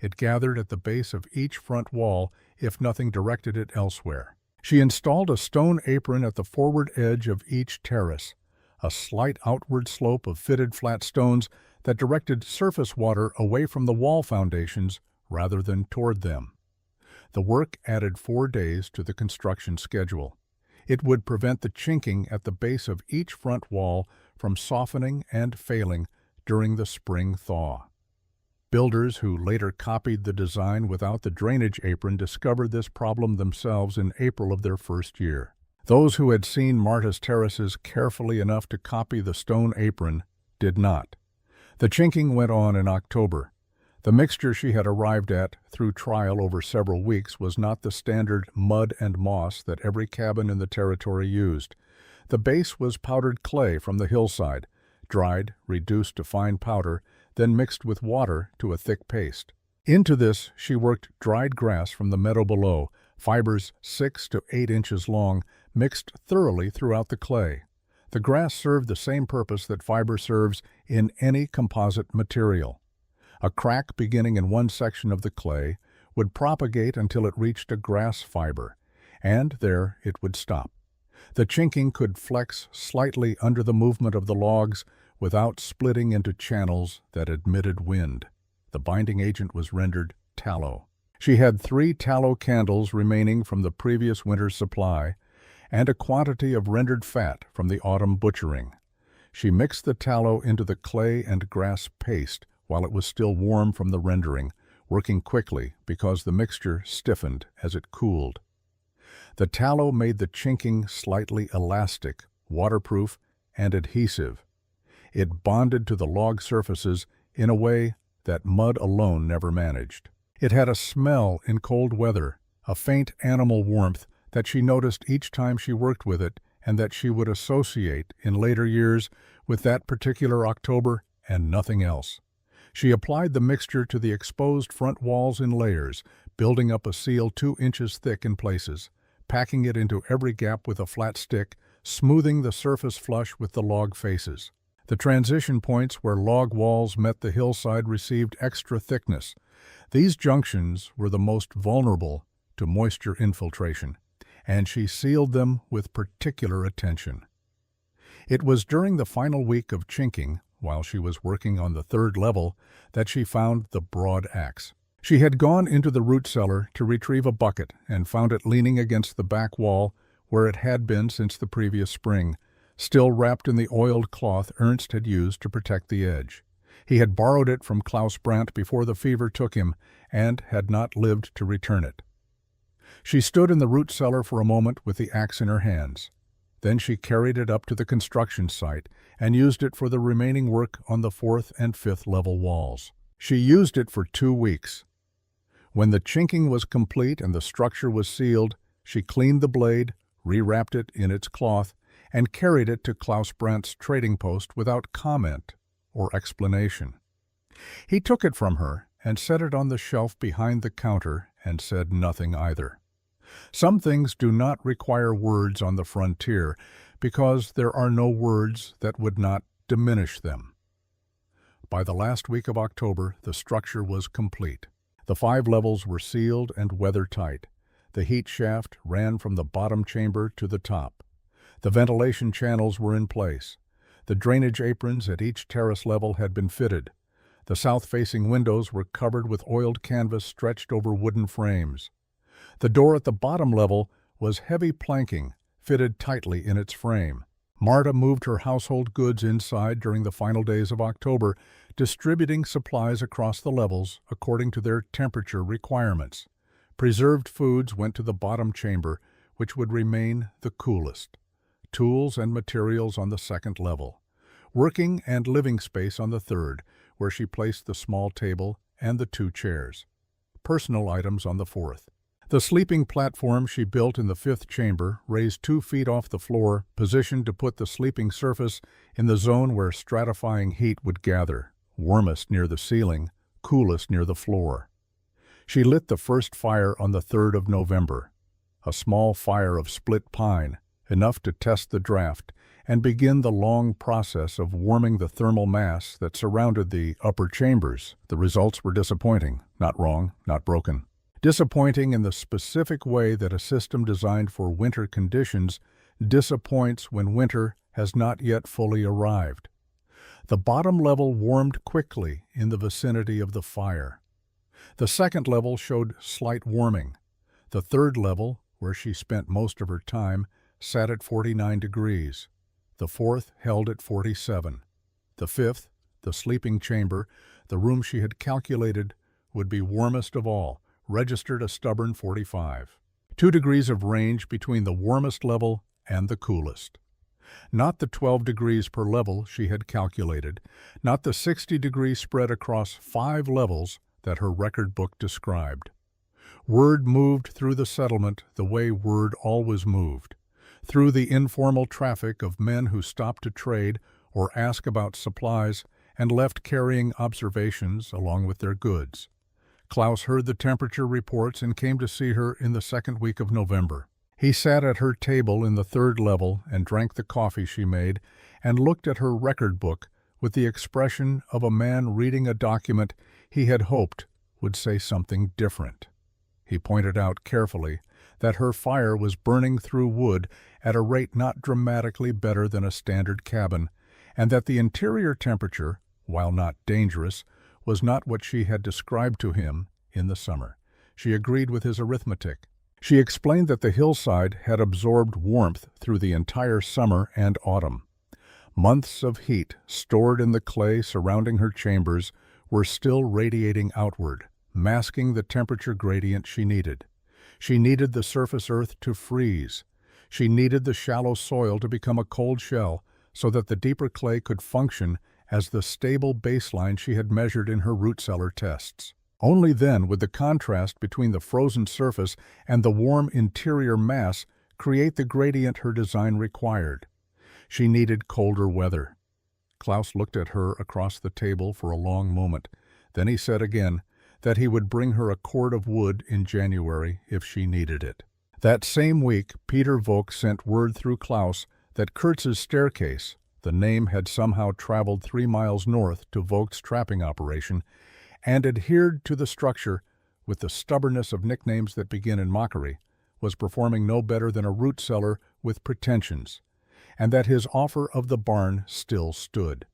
It gathered at the base of each front wall if nothing directed it elsewhere. She installed a stone apron at the forward edge of each terrace, a slight outward slope of fitted flat stones that directed surface water away from the wall foundations rather than toward them. The work added 4 days to the construction schedule. It would prevent the chinking at the base of each front wall from softening and failing during the spring thaw. Builders who later copied the design without the drainage apron discovered this problem themselves in April of their first year. Those who had seen Marta's terraces carefully enough to copy the stone apron did not. The chinking went on in October. The mixture she had arrived at through trial over several weeks was not the standard mud and moss that every cabin in the territory used. The base was powdered clay from the hillside, dried, reduced to fine powder, then mixed with water to a thick paste. Into this she worked dried grass from the meadow below, fibers 6 to 8 inches long, mixed thoroughly throughout the clay. The grass served the same purpose that fiber serves in any composite material. A crack beginning in one section of the clay would propagate until it reached a grass fiber, and there it would stop. The chinking could flex slightly under the movement of the logs without splitting into channels that admitted wind. The binding agent was rendered tallow. She had 3 tallow candles remaining from the previous winter's supply, and a quantity of rendered fat from the autumn butchering. She mixed the tallow into the clay and grass paste while it was still warm from the rendering, working quickly because the mixture stiffened as it cooled. The tallow made the chinking slightly elastic, waterproof, and adhesive. It bonded to the log surfaces in a way that mud alone never managed. It had a smell in cold weather, a faint animal warmth that she noticed each time she worked with it and that she would associate in later years with that particular October and nothing else. She applied the mixture to the exposed front walls in layers, building up a seal 2 inches thick in places, packing it into every gap with a flat stick, smoothing the surface flush with the log faces. The transition points where log walls met the hillside received extra thickness. These junctions were the most vulnerable to moisture infiltration, and she sealed them with particular attention. It was during the final week of chinking, while she was working on the 3rd level, that she found the broad axe. She had gone into the root cellar to retrieve a bucket and found it leaning against the back wall where it had been since the previous spring, still wrapped in the oiled cloth Ernst had used to protect the edge. He had borrowed it from Klaus Brandt before the fever took him and had not lived to return it. She stood in the root cellar for a moment with the axe in her hands. Then she carried it up to the construction site and used it for the remaining work on the 4th and 5th level walls. She used it for 2 weeks. When the chinking was complete and the structure was sealed, she cleaned the blade, rewrapped it in its cloth, and carried it to Klaus Brandt's trading post without comment or explanation. He took it from her and set it on the shelf behind the counter and said nothing either. Some things do not require words on the frontier because there are no words that would not diminish them. By the last week of October, the structure was complete. The 5 levels were sealed and weather-tight. The heat shaft ran from the bottom chamber to the top. The ventilation channels were in place. The drainage aprons at each terrace level had been fitted. The south-facing windows were covered with oiled canvas stretched over wooden frames. The door at the bottom level was heavy planking, fitted tightly in its frame. Marta moved her household goods inside during the final days of October, distributing supplies across the levels according to their temperature requirements. Preserved foods went to the bottom chamber, which would remain the coolest. Tools and materials on the 2nd level. Working and living space on the 3rd, where she placed the small table and the 2 chairs. Personal items on the 4th. The sleeping platform she built in the 5th chamber, raised 2 feet off the floor, positioned to put the sleeping surface in the zone where stratifying heat would gather, warmest near the ceiling, coolest near the floor. She lit the first fire on the 3rd of November, a small fire of split pine, enough to test the draft and begin the long process of warming the thermal mass that surrounded the upper chambers. The results were disappointing, not wrong, not broken. Disappointing in the specific way that a system designed for winter conditions disappoints when winter has not yet fully arrived. The bottom level warmed quickly in the vicinity of the fire. The 2nd level showed slight warming. The 3rd level, where she spent most of her time, sat at 49 degrees. The 4th held at 47. The 5th, the sleeping chamber, the room she had calculated would be warmest of all, registered a stubborn 45. 2 degrees of range between the warmest level and the coolest. Not the 12 degrees per level she had calculated, not the 60-degree spread across 5 levels that her record book described. Word moved through the settlement the way word always moved, through the informal traffic of men who stopped to trade or ask about supplies and left carrying observations along with their goods. Klaus heard the temperature reports and came to see her in the 2nd week of November. He sat at her table in the 3rd level and drank the coffee she made and looked at her record book with the expression of a man reading a document he had hoped would say something different. He pointed out carefully that her fire was burning through wood at a rate not dramatically better than a standard cabin, and that the interior temperature, while not dangerous, was not what she had described to him in the summer. She agreed with his arithmetic. She explained that the hillside had absorbed warmth through the entire summer and autumn. Months of heat stored in the clay surrounding her chambers were still radiating outward, masking the temperature gradient she needed. She needed the surface earth to freeze. She needed the shallow soil to become a cold shell so that the deeper clay could function as the stable baseline she had measured in her root cellar tests. Only then would the contrast between the frozen surface and the warm interior mass create the gradient her design required. She needed colder weather. Klaus looked at her across the table for a long moment. Then he said again that he would bring her a cord of wood in January if she needed it. That same week, Peter Vogt sent word through Klaus that Kurtz's staircase, the name had somehow traveled 3 miles north to Vogt's trapping operation, and adhered to the structure with the stubbornness of nicknames that begin in mockery, was performing no better than a root cellar with pretensions, and that his offer of the barn still stood.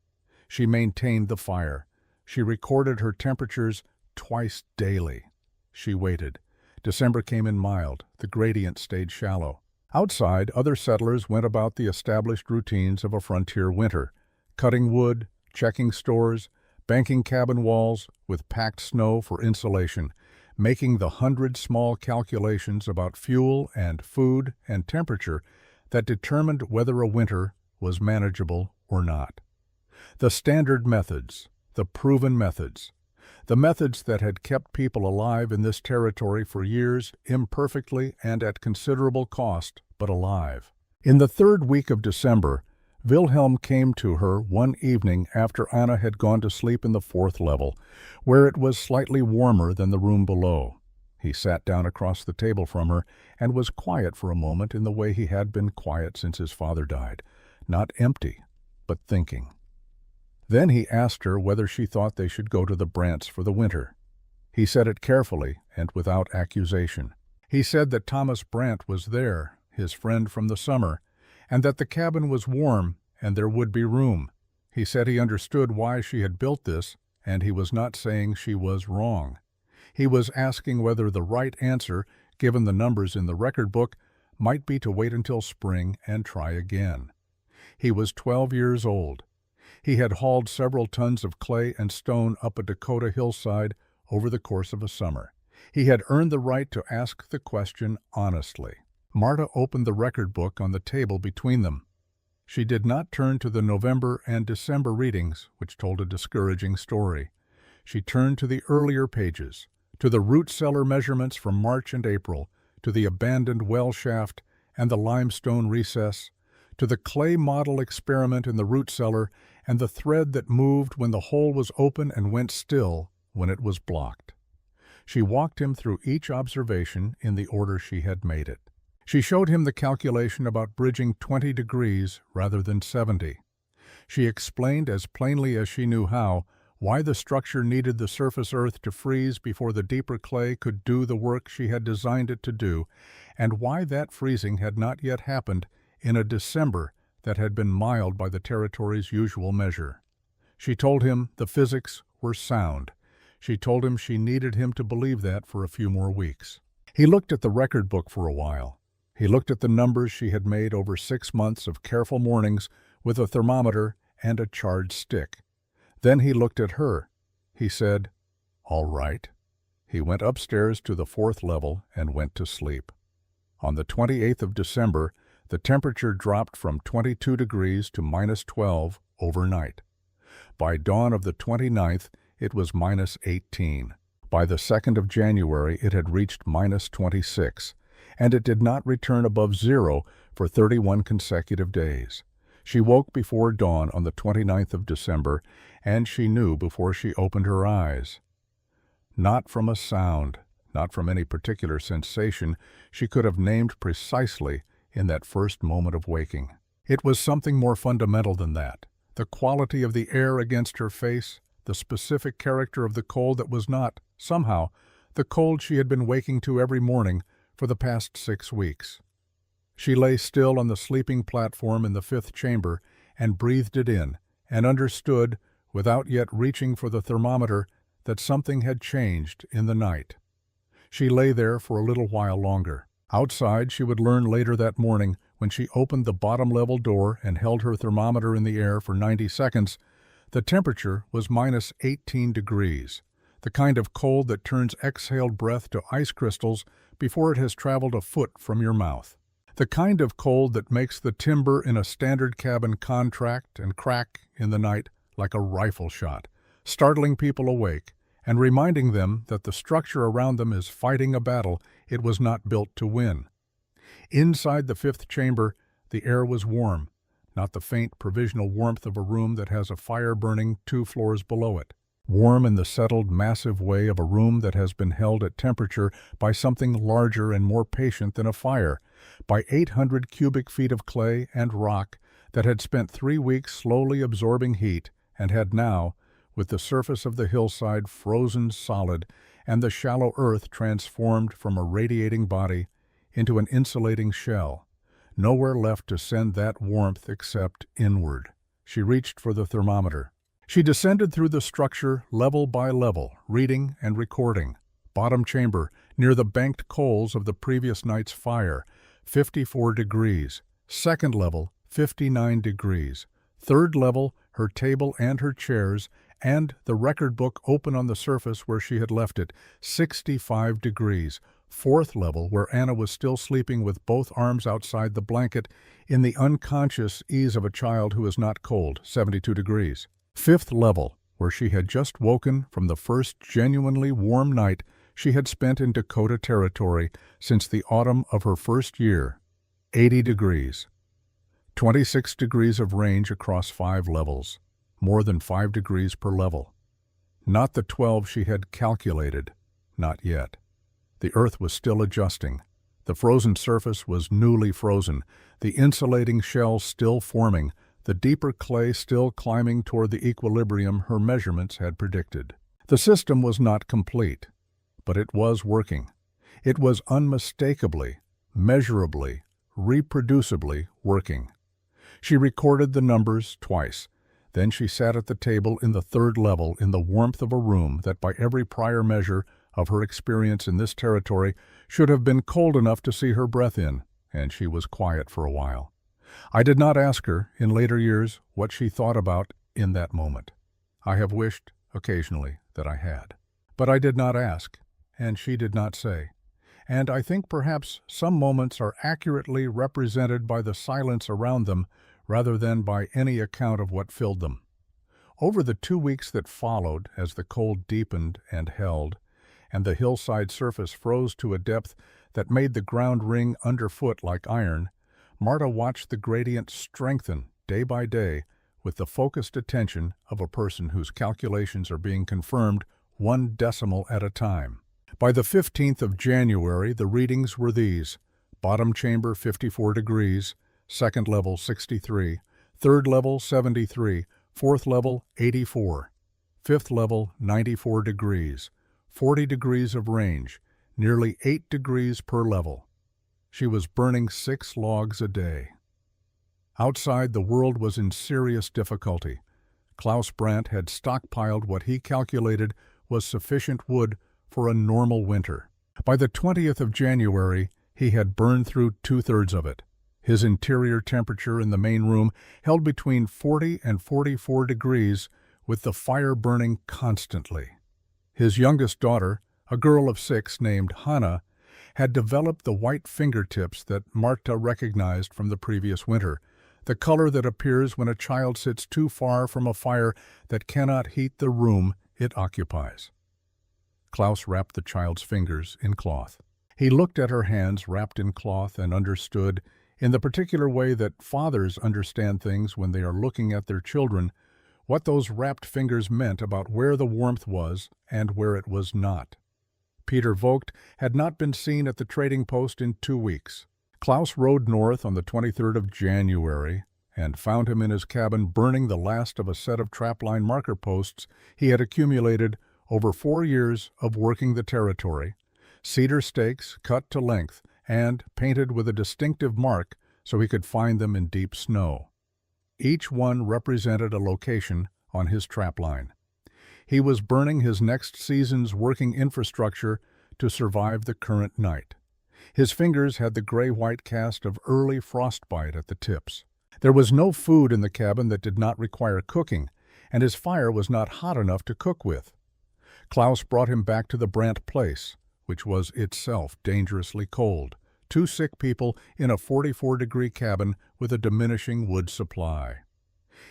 She maintained the fire. She recorded her temperatures twice daily. She waited. December came in mild. The gradient stayed shallow. Outside, other settlers went about the established routines of a frontier winter, cutting wood, checking stores, banking cabin walls with packed snow for insulation, making the 100 small calculations about fuel and food and temperature that determined whether a winter was manageable or not. The standard methods, the proven methods, the methods that had kept people alive in this territory for years, imperfectly and at considerable cost, but alive. In the third week of December, Wilhelm came to her one evening after Anna had gone to sleep in the fourth level, where it was slightly warmer than the room below. He sat down across the table from her and was quiet for a moment in the way he had been quiet since his father died, not empty, but thinking. Then he asked her whether she thought they should go to the Brants for the winter. He said it carefully and without accusation. He said that Thomas Brant was there, his friend from the summer, and that the cabin was warm and there would be room. He said he understood why she had built this, and he was not saying she was wrong. He was asking whether the right answer, given the numbers in the record book, might be to wait until spring and try again. He was 12 years old. He had hauled several tons of clay and stone up a Dakota hillside over the course of a summer. He had earned the right to ask the question honestly. Marta opened the record book on the table between them. She did not turn to the November and December readings, which told a discouraging story. She turned to the earlier pages, to the root cellar measurements from March and April, to the abandoned well shaft and the limestone recess, to the clay model experiment in the root cellar and the thread that moved when the hole was open and went still when it was blocked. She walked him through each observation in the order she had made it. She showed him the calculation about bridging 20 degrees rather than 70. She explained as plainly as she knew how why the structure needed the surface earth to freeze before the deeper clay could do the work she had designed it to do, and why that freezing had not yet happened in a December that had been mild by the territory's usual measure. She told him the physics were sound. She told him she needed him to believe that for a few more weeks. He looked at the record book for a while. He looked at the numbers she had made over 6 months of careful mornings with a thermometer and a charged stick. Then he looked at her. He said, "All right." He went upstairs to the fourth level and went to sleep. On the 28th of December, the temperature dropped from 22 degrees to -12 overnight. By dawn of the 29th, it was -18. By the 2nd of January, it had reached -26, and it did not return above zero for 31 consecutive days. She woke before dawn on the 29th of December, and she knew before she opened her eyes. Not from a sound, not from any particular sensation she could have named precisely in that first moment of waking. It was something more fundamental than that. The quality of the air against her face, the specific character of the cold that was not, somehow, the cold she had been waking to every morning for the past 6 weeks. She lay still on the sleeping platform in the fifth chamber and breathed it in, and understood, without yet reaching for the thermometer, that something had changed in the night. She lay there for a little while longer. Outside, she would learn later that morning, when she opened the bottom-level door and held her thermometer in the air for 90 seconds, the temperature was -18 degrees, the kind of cold that turns exhaled breath to ice crystals before it has traveled a foot from your mouth. The kind of cold that makes the timber in a standard cabin contract and crack in the night like a rifle shot, startling people awake and reminding them that the structure around them is fighting a battle it was not built to win. Inside the fifth chamber, the air was warm, not the faint provisional warmth of a room that has a fire burning 2 floors below it. Warm in the settled, massive way of a room that has been held at temperature by something larger and more patient than a fire, by 800 cubic feet of clay and rock that had spent 3 weeks slowly absorbing heat and had now, with the surface of the hillside frozen solid and the shallow earth transformed from a radiating body into an insulating shell, nowhere left to send that warmth except inward. She reached for the thermometer. She descended through the structure level by level, reading and recording. Bottom chamber, near the banked coals of the previous night's fire, 54 degrees. Second level, 59 degrees. Third level, her table and her chairs, and the record book open on the surface where she had left it, 65 degrees. Fourth level, where Anna was still sleeping with both arms outside the blanket in the unconscious ease of a child who is not cold, 72 degrees. Fifth level, where she had just woken from the first genuinely warm night she had spent in Dakota Territory since the autumn of her first year, 80 degrees. 26 degrees of range across 5 levels, more than 5 degrees per level. Not the 12 she had calculated, not yet. The earth was still adjusting. The frozen surface was newly frozen, the insulating shell still forming, the deeper clay still climbing toward the equilibrium her measurements had predicted. The system was not complete, but it was working. It was unmistakably, measurably, reproducibly working. She recorded the numbers twice. Then she sat at the table in the third level in the warmth of a room that by every prior measure of her experience in this territory should have been cold enough to see her breath in, and she was quiet for a while. I did not ask her, in later years, what she thought about in that moment. I have wished, occasionally, that I had. But I did not ask, and she did not say. And I think perhaps some moments are accurately represented by the silence around them rather than by any account of what filled them. Over the 2 weeks that followed, as the cold deepened and held, and the hillside surface froze to a depth that made the ground ring underfoot like iron, Marta watched the gradient strengthen day by day with the focused attention of a person whose calculations are being confirmed 1 decimal at a time. By the 15th of January, the readings were these: bottom chamber 54 degrees, second level 63, third level 73, fourth level 84, fifth level 94 degrees, 40 degrees of range, nearly 8 degrees per level. She was burning 6 logs a day. Outside, the world was in serious difficulty. Klaus Brandt had stockpiled what he calculated was sufficient wood for a normal winter. By the 20th of January, he had burned through 2/3 of it. His interior temperature in the main room held between 40 and 44 degrees, with the fire burning constantly. His youngest daughter, a girl of 6 named Hannah, had developed the white fingertips that Marta recognized from the previous winter, the color that appears when a child sits too far from a fire that cannot heat the room it occupies. Klaus wrapped the child's fingers in cloth. He looked at her hands wrapped in cloth and understood, in the particular way that fathers understand things when they are looking at their children, what those wrapped fingers meant about where the warmth was and where it was not. Peter Vogt had not been seen at the trading post in 2 weeks. Klaus rode north on the 23rd of January and found him in his cabin burning the last of a set of trapline marker posts he had accumulated over 4 years of working the territory, cedar stakes cut to length and painted with a distinctive mark so he could find them in deep snow. Each one represented a location on his trapline. He was burning his next season's working infrastructure to survive the current night. His fingers had the gray-white cast of early frostbite at the tips. There was no food in the cabin that did not require cooking, and his fire was not hot enough to cook with. Klaus brought him back to the Brandt place, which was itself dangerously cold. 2 sick people in a 44-degree cabin with a diminishing wood supply.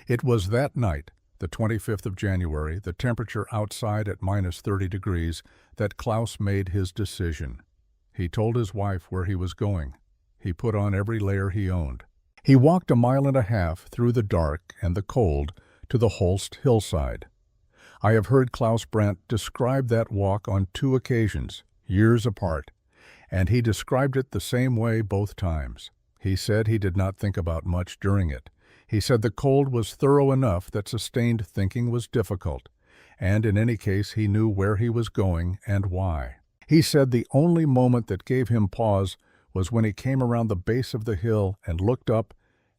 It was that night, the 25th of January, the temperature outside at -30 degrees, that Klaus made his decision. He told his wife where he was going. He put on every layer he owned. He walked 1.5 miles through the dark and the cold to the Holst hillside. I have heard Klaus Brandt describe that walk on 2 occasions, years apart, and he described it the same way both times. He said he did not think about much during it. He said the cold was thorough enough that sustained thinking was difficult, and in any case he knew where he was going and why. He said the only moment that gave him pause was when he came around the base of the hill and looked up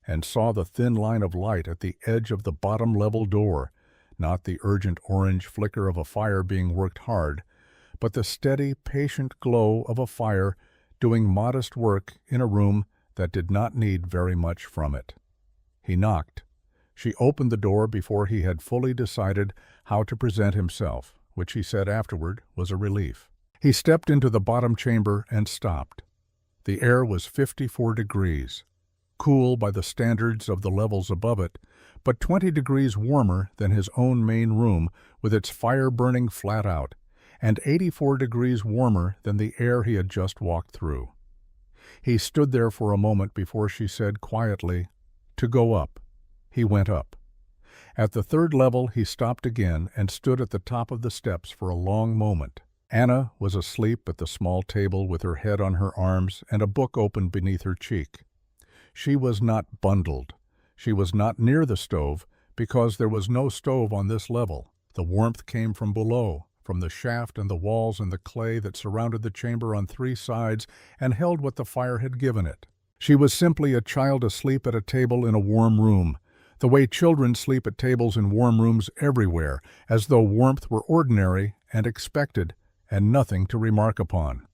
and saw the thin line of light at the edge of the bottom level door, not the urgent orange flicker of a fire being worked hard, but the steady, patient glow of a fire doing modest work in a room that did not need very much from it. He knocked. She opened the door before he had fully decided how to present himself, which he said afterward was a relief. He stepped into the bottom chamber and stopped. The air was 54 degrees, cool by the standards of the levels above it, but 20 degrees warmer than his own main room with its fire burning flat out, and 84 degrees warmer than the air he had just walked through. He stood there for a moment before she said quietly, "To go up." He went up. At the third level he stopped again and stood at the top of the steps for a long moment. Anna was asleep at the small table with her head on her arms and a book open beneath her cheek. She was not bundled. She was not near the stove because there was no stove on this level. The warmth came from below, from the shaft and the walls and the clay that surrounded the chamber on three sides and held what the fire had given it. She was simply a child asleep at a table in a warm room, the way children sleep at tables in warm rooms everywhere, as though warmth were ordinary and expected and nothing to remark upon.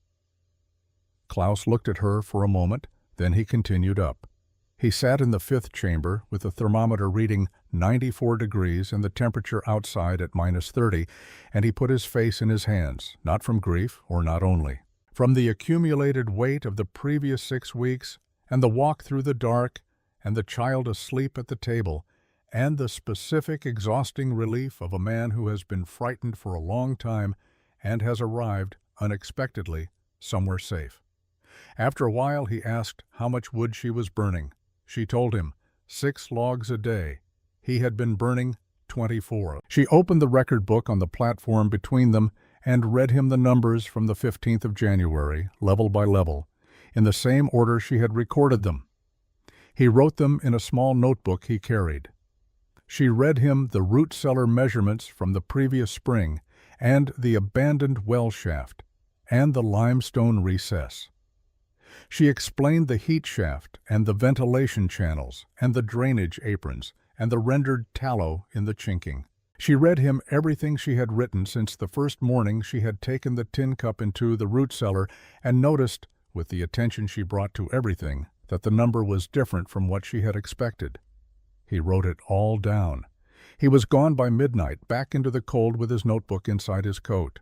Klaus looked at her for a moment, then he continued up. He sat in the fifth chamber with the thermometer reading 94 degrees and the temperature outside at -30, and he put his face in his hands, not from grief, or not only. From the accumulated weight of the previous 6 weeks, and the walk through the dark, and the child asleep at the table, and the specific exhausting relief of a man who has been frightened for a long time and has arrived, unexpectedly, somewhere safe. After a while he asked how much wood she was burning. She told him 6 logs a day. He had been burning 24. She opened the record book on the platform between them and read him the numbers from the 15th of January, level by level, in the same order she had recorded them. He wrote them in a small notebook he carried. She read him the root cellar measurements from the previous spring and the abandoned well shaft and the limestone recess. She explained the heat shaft and the ventilation channels and the drainage aprons and the rendered tallow in the chinking. She read him everything she had written since the first morning she had taken the tin cup into the root cellar and noticed, with the attention she brought to everything, that the number was different from what she had expected. He wrote it all down. He was gone by midnight, back into the cold with his notebook inside his coat.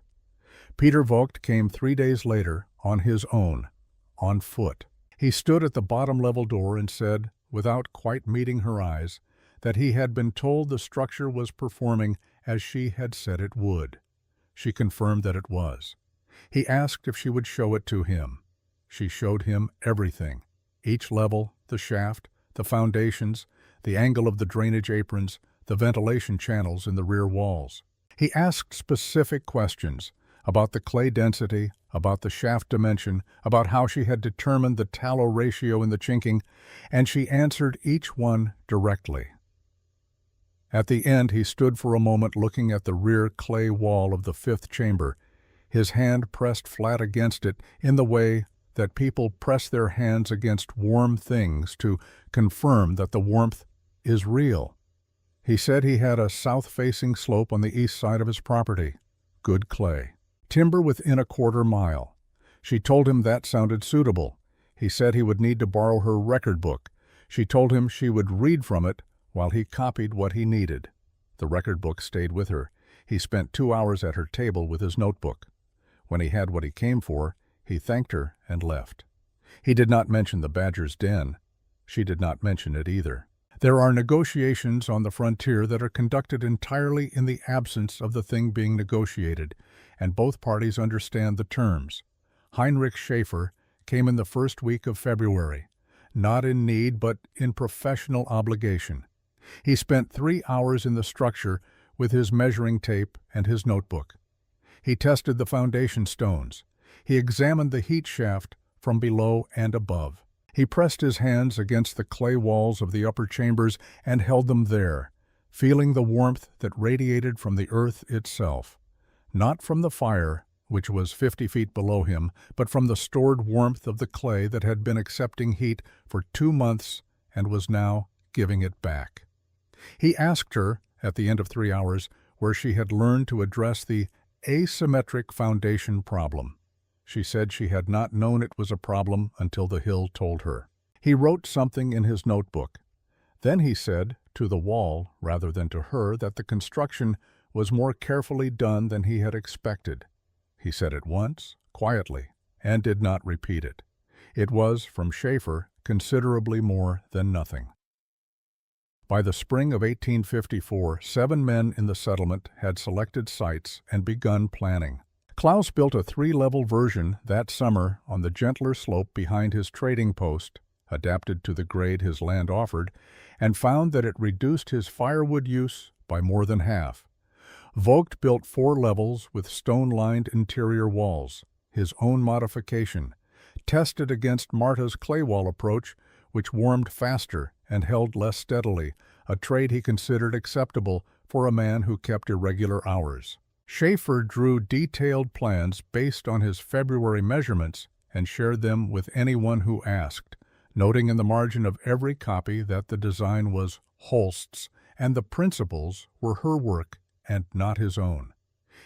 Peter Vogt came 3 days later, on his own, on foot. He stood at the bottom level door and said, without quite meeting her eyes, that he had been told the structure was performing as she had said it would. She confirmed that it was. He asked if she would show it to him. She showed him everything, each level, the shaft, the foundations, the angle of the drainage aprons, the ventilation channels in the rear walls. He asked specific questions about the clay density, about the shaft dimension, about how she had determined the tallow ratio in the chinking, and she answered each one directly. At the end he stood for a moment looking at the rear clay wall of the fifth chamber, his hand pressed flat against it in the way that people press their hands against warm things to confirm that the warmth is real. He said he had a south-facing slope on the east side of his property. Good clay. Timber within a quarter mile. She told him that sounded suitable. He said he would need to borrow her record book. She told him she would read from it while he copied what he needed. The record book stayed with her. He spent 2 hours at her table with his notebook. When he had what he came for, he thanked her and left. He did not mention the badger's den. She did not mention it either. There are negotiations on the frontier that are conducted entirely in the absence of the thing being negotiated, and both parties understand the terms. Heinrich Schaefer came in the first week of February, not in need but in professional obligation. He spent 3 hours in the structure with his measuring tape and his notebook. He tested the foundation stones. He examined the heat shaft from below and above. He pressed his hands against the clay walls of the upper chambers and held them there, feeling the warmth that radiated from the earth itself, not from the fire, which was 50 feet below him, but from the stored warmth of the clay that had been accepting heat for 2 months and was now giving it back. He asked her, at the end of 3 hours, where she had learned to address the asymmetric foundation problem. She said she had not known it was a problem until the hill told her. He wrote something in his notebook. Then he said, to the wall rather than to her that the construction was more carefully done than he had expected. He said it once, quietly, and did not repeat it. It was, from Schaefer, considerably more than nothing. By the spring of 1854, 7 men in the settlement had selected sites and begun planning. Klaus built a 3-level version that summer on the gentler slope behind his trading post, adapted to the grade his land offered, and found that it reduced his firewood use by more than half. Vogt built 4 levels with stone-lined interior walls, his own modification, tested against Marta's clay wall approach, which warmed faster and held less steadily, a trade he considered acceptable for a man who kept irregular hours. Schaefer drew detailed plans based on his February measurements and shared them with anyone who asked, noting in the margin of every copy that the design was Holst's and the principles were her work and not his own.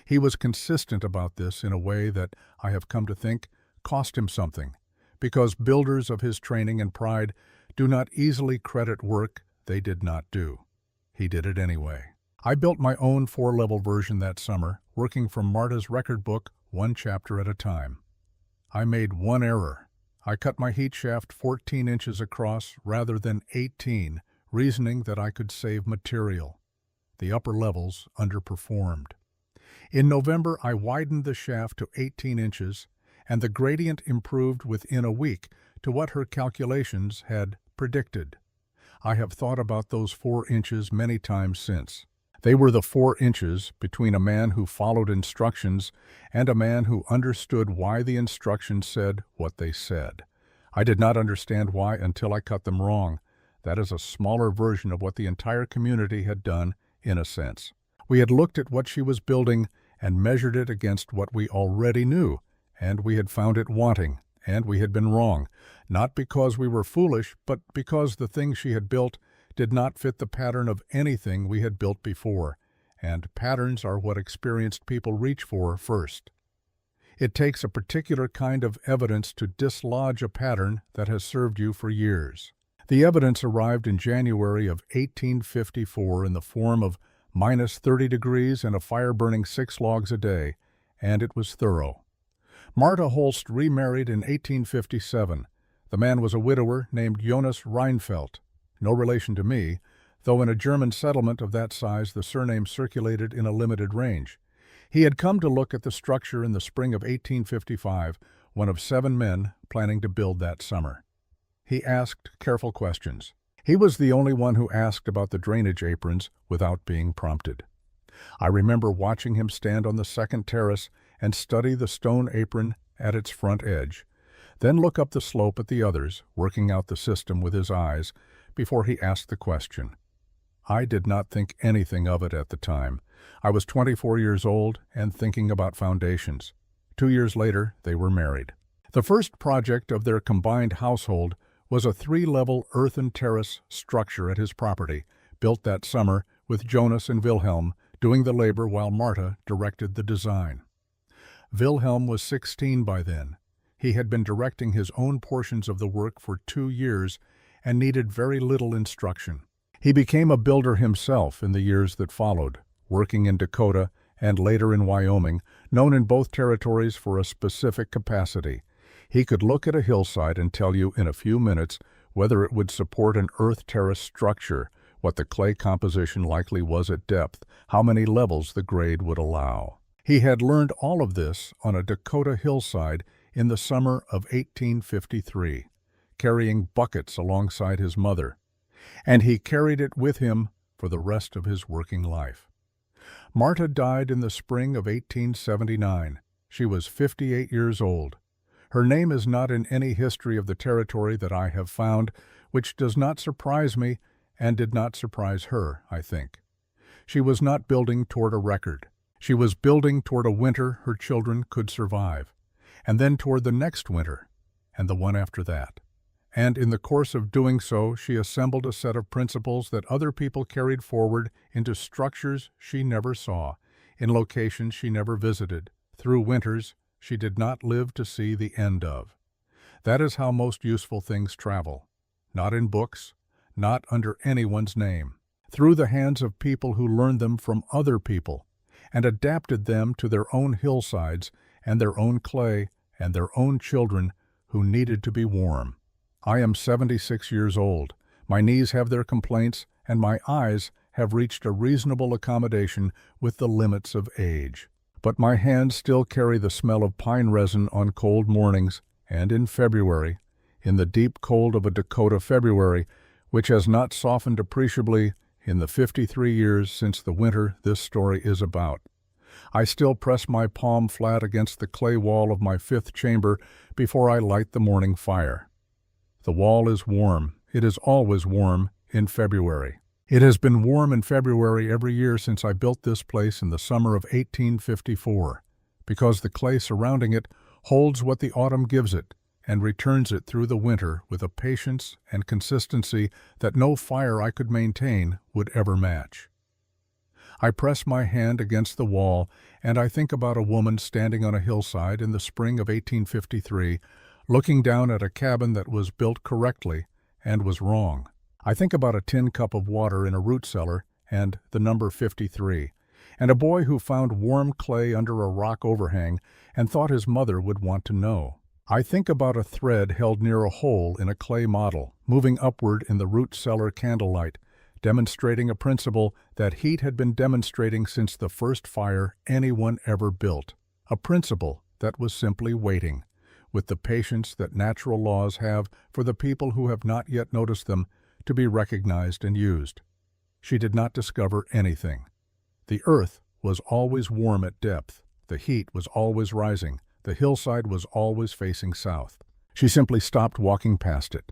He was consistent about this in a way that, I have come to think, cost him something, because builders of his training and pride do not easily credit work they did not do. He did it anyway. I built my own 4-level version that summer, working from Marta's record book 1 chapter at a time. I made one error. I cut my heat shaft 14 inches across rather than 18, reasoning that I could save material. The upper levels underperformed. In November, I widened the shaft to 18 inches, and the gradient improved within a week to what her calculations had predicted. I have thought about those 4 inches many times since. They were the 4 inches between a man who followed instructions and a man who understood why the instructions said what they said. I did not understand why until I cut them wrong. That is a smaller version of what the entire community had done, in a sense. We had looked at what she was building and measured it against what we already knew, and we had found it wanting, and we had been wrong, not because we were foolish, but because the thing she had built did not fit the pattern of anything we had built before, and patterns are what experienced people reach for first. It takes a particular kind of evidence to dislodge a pattern that has served you for years. The evidence arrived in January of 1854 in the form of -30 degrees and a fire burning 6 logs a day, and it was thorough. Marta Holst remarried in 1857. The man was a widower named Jonas Reinfeldt, no relation to me, though in a German settlement of that size the surname circulated in a limited range. He had come to look at the structure in the spring of 1855, one of 7 men planning to build that summer. He asked careful questions. He was the only one who asked about the drainage aprons without being prompted. I remember watching him stand on the second terrace and study the stone apron at its front edge, then look up the slope at the others, working out the system with his eyes, before he asked the question. I did not think anything of it at the time. I was 24 years old and thinking about foundations. 2 years later, they were married. The first project of their combined household was a 3-level earthen terrace structure at his property, built that summer with Jonas and Wilhelm doing the labor while Marta directed the design. Wilhelm was 16 by then. He had been directing his own portions of the work for 2 years and needed very little instruction. He became a builder himself in the years that followed, working in Dakota and later in Wyoming, known in both territories for a specific capacity. He could look at a hillside and tell you in a few minutes whether it would support an earth terrace structure, what the clay composition likely was at depth, how many levels the grade would allow. He had learned all of this on a Dakota hillside in the summer of 1853, carrying buckets alongside his mother, and he carried it with him for the rest of his working life. Marta died in the spring of 1879. She was 58 years old. Her name is not in any history of the territory that I have found, which does not surprise me and did not surprise her, I think. She was not building toward a record. She was building toward a winter her children could survive, and then toward the next winter, and the one after that. And in the course of doing so, she assembled a set of principles that other people carried forward into structures she never saw, in locations she never visited, through winters she did not live to see the end of. That is how most useful things travel. Not in books, not under anyone's name. through the hands of people who learned them from other people and adapted them to their own hillsides and their own clay and their own children who needed to be warm. I am 76 years old. My knees have their complaints, and my eyes have reached a reasonable accommodation with the limits of age. But my hands still carry the smell of pine resin on cold mornings, and in February, in the deep cold of a Dakota February, which has not softened appreciably in the 53 years since the winter this story is about. I still press my palm flat against the clay wall of my 5th chamber before I light the morning fire. The wall is warm. It is always warm in February. It has been warm in February every year since I built this place in the summer of 1854, because the clay surrounding it holds what the autumn gives it and returns it through the winter with a patience and consistency that no fire I could maintain would ever match. I press my hand against the wall, and I think about a woman standing on a hillside in the spring of 1853, looking down at a cabin that was built correctly and was wrong. I think about a tin cup of water in a root cellar and the number 53, and a boy who found warm clay under a rock overhang and thought his mother would want to know. I think about a thread held near a hole in a clay model, moving upward in the root cellar candlelight, demonstrating a principle that heat had been demonstrating since the first fire anyone ever built, a principle that was simply waiting, with the patience that natural laws have for the people who have not yet noticed them, to be recognized and used. She did not discover anything. The earth was always warm at depth, the heat was always rising, the hillside was always facing south. She simply stopped walking past it.